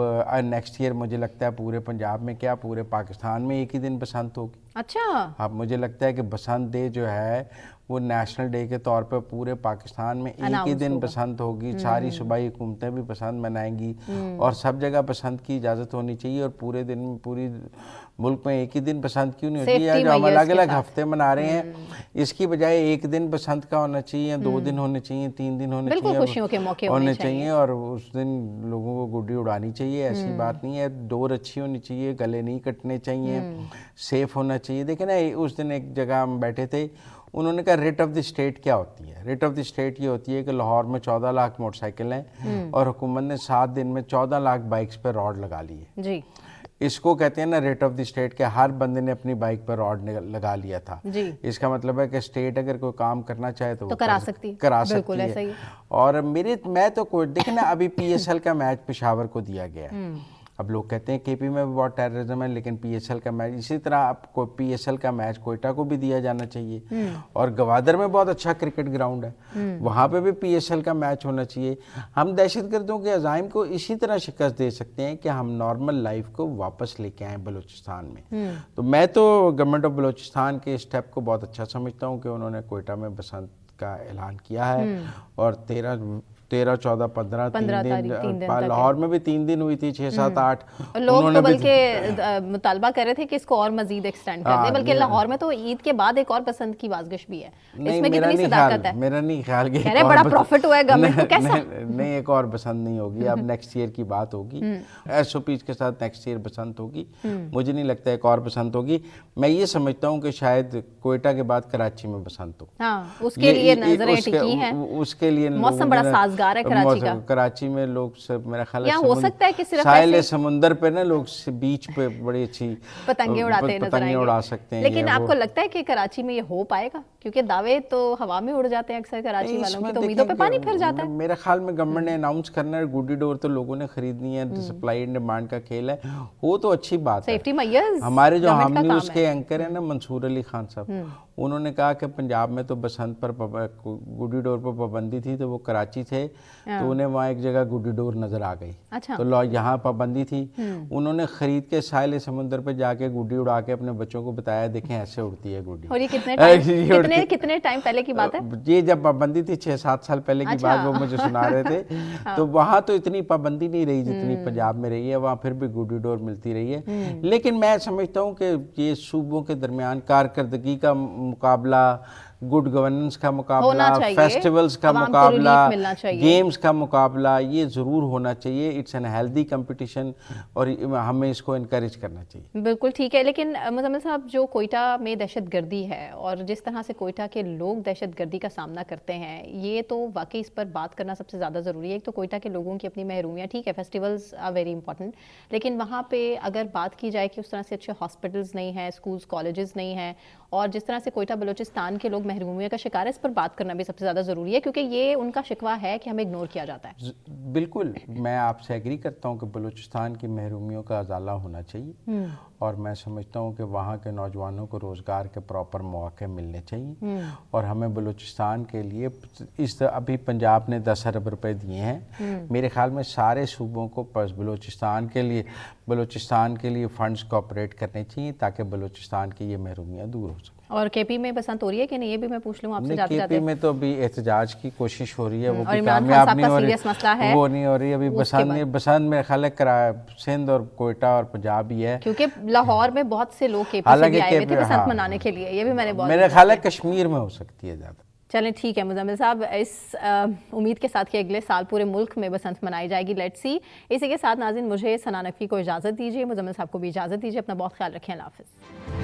Speaker 2: नेक्स्ट ईयर मुझे लगता है पूरे पंजाब में क्या पूरे पाकिस्तान में एक ही दिन बसंत होगी।
Speaker 1: अच्छा।
Speaker 2: अब मुझे लगता है कि बसंत डे जो है वो नेशनल डे के तौर पर पूरे पाकिस्तान में एक ही दिन बसंत होगी। सारी सूबाई हुकूमतें भी बसंत मनाएंगी और सब जगह बसंत की इजाज़त होनी चाहिए। और पूरे दिन पूरी मुल्क में एक ही दिन बसंत क्यों नहीं होती है? जो हम अलग अलग हफ्ते मना रहे हैं, इसकी बजाय एक दिन बसंत का होना चाहिए, 2 दिन होने चाहिए, 3 दिन होने चाहिए,
Speaker 1: खुशियों के मौके
Speaker 2: होने चाहिए। और उस दिन लोगों को गुड्डी उड़ानी चाहिए, ऐसी बात नहीं है। डोर अच्छी होनी चाहिए, गले नहीं कटने चाहिए, सेफ होना चाहिए। देखिए ना, उस दिन एक जगह हम बैठे थे, उन्होंने कहा रेट ऑफ द स्टेट क्या होती है? रेट ऑफ द स्टेट ये होती है कि लाहौर में 14 लाख मोटरसाइकिल हैं और हुकूमत ने 7 दिन में 14 लाख बाइक्स पर रॉड लगा ली है
Speaker 1: जी।
Speaker 2: इसको कहते हैं ना रेट ऑफ द स्टेट के, हर बंदे ने अपनी बाइक पर रॉड लगा लिया था
Speaker 1: जी।
Speaker 2: इसका मतलब है कि स्टेट अगर कोई काम करना चाहे तो वो
Speaker 1: करा सकती
Speaker 2: है। और मैं तो कोई देखना, अभी PSL का मैच पेशावर को दिया गया है। अब लोग कहते हैं KP में भी बहुत टेररिज्म है, लेकिन PSL का मैच इसी तरह आपको PSL का मैच कोयटा को भी दिया जाना चाहिए। और गवादर में बहुत अच्छा क्रिकेट ग्राउंड है, वहाँ पे भी PSL का मैच होना चाहिए। हम दहशतगर्दों के अज़ाइम को इसी तरह शिकस्त दे सकते हैं कि हम नॉर्मल लाइफ को वापस लेके आएँ बलूचिस्तान में। तो मैं तो गवर्नमेंट ऑफ बलूचिस्तान के स्टेप को बहुत अच्छा समझता हूँ कि उन्होंने कोयटा में बसंत का ऐलान किया है। और 13, 14, 15 3 दिन लाहौर में भी 3 दिन हुई थी, 6, 7, 8
Speaker 1: लोग तो बल्कि मुतालबा कर रहे थे कि इसको और मजीद एक्सटेंड कर दें। बल्कि लाहौर में तो ईद के बाद एक और बसंत की वाजगिश भी है। इसमें कितनी सदाकत है?
Speaker 2: मेरा नहीं ख्याल कि
Speaker 1: बड़ा प्रॉफिट हुआ है गवर्नमेंट को। कैसा?
Speaker 2: नहीं, एक और बसंत नहीं होगी, अब नेक्स्ट ईयर की बात होगी। SOPs के साथ नेक्स्ट ईयर बसंत होगी। मुझे नहीं लगता एक और बसंत होगी। मैं ये समझता हूँ कि शायद कोयटा के बाद कराची में बसंत हो।
Speaker 1: उसके लिए नजरें टिकी हैं,
Speaker 2: उसके लिए
Speaker 1: मौसम बड़ा साजगार है कराची का।
Speaker 2: कराची में लोग सब मेरा ख्याल है
Speaker 1: हो सकता है कि सिर्फ
Speaker 2: साहिल समुंदर पे ना लोग बीच पे बड़ी अच्छी
Speaker 1: पतंगे
Speaker 2: उड़ा सकते हैं।
Speaker 1: लेकिन आपको लगता है कि कराची में ये हो पाएगा? क्योंकि दावे तो हवा में उड़ जाते हैं अक्सर कराची वालों की, तो उम्मीदों पे पानी फिर जाता है।
Speaker 2: मेरे ख्याल में गवर्नमेंट ने अनाउंस करना है, गुड्डी डोर तो लोगों ने खरीदनी है, सप्लाई एंड डिमांड का खेल है, वो तो अच्छी बात है।
Speaker 1: सेफ्टी मैयर्स
Speaker 2: हमारे जो हम न्यूज़ के एंकर है ना मंसूर अली खान साहब, उन्होंने कहा कि पंजाब में तो बसंत पर गुड्डी डोर पर पाबंदी थी, तो वो कराची थे तो उन्हें वहाँ एक जगह गुड्डी डोर नज़र आ गई।
Speaker 1: अच्छा।
Speaker 2: तो यहाँ पाबंदी थी, उन्होंने ख़रीद के साहिल समुंदर पर जाके गुड्डी उड़ा के अपने बच्चों को बताया, देखें ऐसे उड़ती है गुड्डी।
Speaker 1: और ये कितने टाइम पहले की बात है?
Speaker 2: ये जब पाबंदी थी 6-7 साल पहले की बात, वो मुझे सुना रहे थे। तो वहाँ तो इतनी पाबंदी नहीं रही जितनी पंजाब में रही है, वहाँ फिर भी गुड्डी डोर मिलती रही है। लेकिन मैं समझता हूँ कि ये सूबों के दरमियान कारकर्दगी का मुकाबला, गुड गवर्नेंस का मुकाबला, फेस्टिवल्स का मुकाबला, गेम्स का मुकाबला, ये ज़रूर होना चाहिए। इट्स एन हेल्दी कंपटीशन और हमें इसको इनकरेज करना चाहिए।
Speaker 1: बिल्कुल ठीक है, लेकिन मुजम्मिल साहब, जो कोयटा में दहशतगर्दी है और जिस तरह से कोयटा के लोग दहशतगर्दी का सामना करते हैं, ये तो वाकई इस पर बात करना सबसे ज़्यादा ज़रूरी है। एक तो कोयटा के लोगों की अपनी महरूमियाँ, ठीक है, फेस्टिवल्स आर वेरी इंपॉर्टेंट, लेकिन वहाँ पे अगर बात की जाए कि उस तरह से अच्छे हॉस्पिटल्स नहीं हैं, स्कूल्स कॉलेजेस नहीं हैं, और जिस तरह से कोयटा बलूचिस्तान के लोग महरूमियों का शिकार है, इस पर बात करना भी सबसे ज़्यादा ज़रूरी है, क्योंकि ये उनका शिकवा है कि हमें इग्नोर किया जाता है।
Speaker 2: बिल्कुल, मैं आपसे एग्री करता हूँ कि बलूचिस्तान की महरूमियों का अजाला होना चाहिए, और मैं समझता हूँ कि वहाँ के नौजवानों को रोज़गार के प्रॉपर मौके मिलने चाहिए। और हमें बलूचिस्तान के लिए अभी पंजाब ने 10 अरब रुपए दिए हैं, मेरे ख्याल में सारे सूबों को बलूचिस्तान के लिए फ़ंड्स कोऑपरेट करने चाहिए ताकि बलूचिस्तान की ये महरूमियाँ दूर हो सकें।
Speaker 1: और केपी में बसंत हो रही है कि नहीं, ये भी मैं पूछ लूँ आपसे।
Speaker 2: केपी में तो अभी एहतजाज की कोशिश हो रही है, वो
Speaker 1: और
Speaker 2: भी कामयाब नहीं हो रही,
Speaker 1: है
Speaker 2: वो नहीं हो रही। अभी बसंत मेरे ख्याल है सिंध और कोयटा और पंजाब ही है,
Speaker 1: क्योंकि लाहौर में बहुत से लोग केपी से भी आए हुए थे बसंत मनाने के लिए। ये भी मैंने बहुत,
Speaker 2: मेरे ख्याल है कश्मीर में हो सकती है ज़्यादा।
Speaker 1: चलें ठीक है मुजम्मिल साहब, इस उम्मीद के साथ कि अगले साल पूरे मुल्क में बसंत मनाई जाएगी, लेट्स सी। इसी के साथ नाज़रीन, मुझे सना नकवी को इजाज़त दीजिए, मुजम्मिल साहब को भी इजाज़त दीजिए। अपना बहुत ख्याल रखें, अल्लाह हाफ़िज़।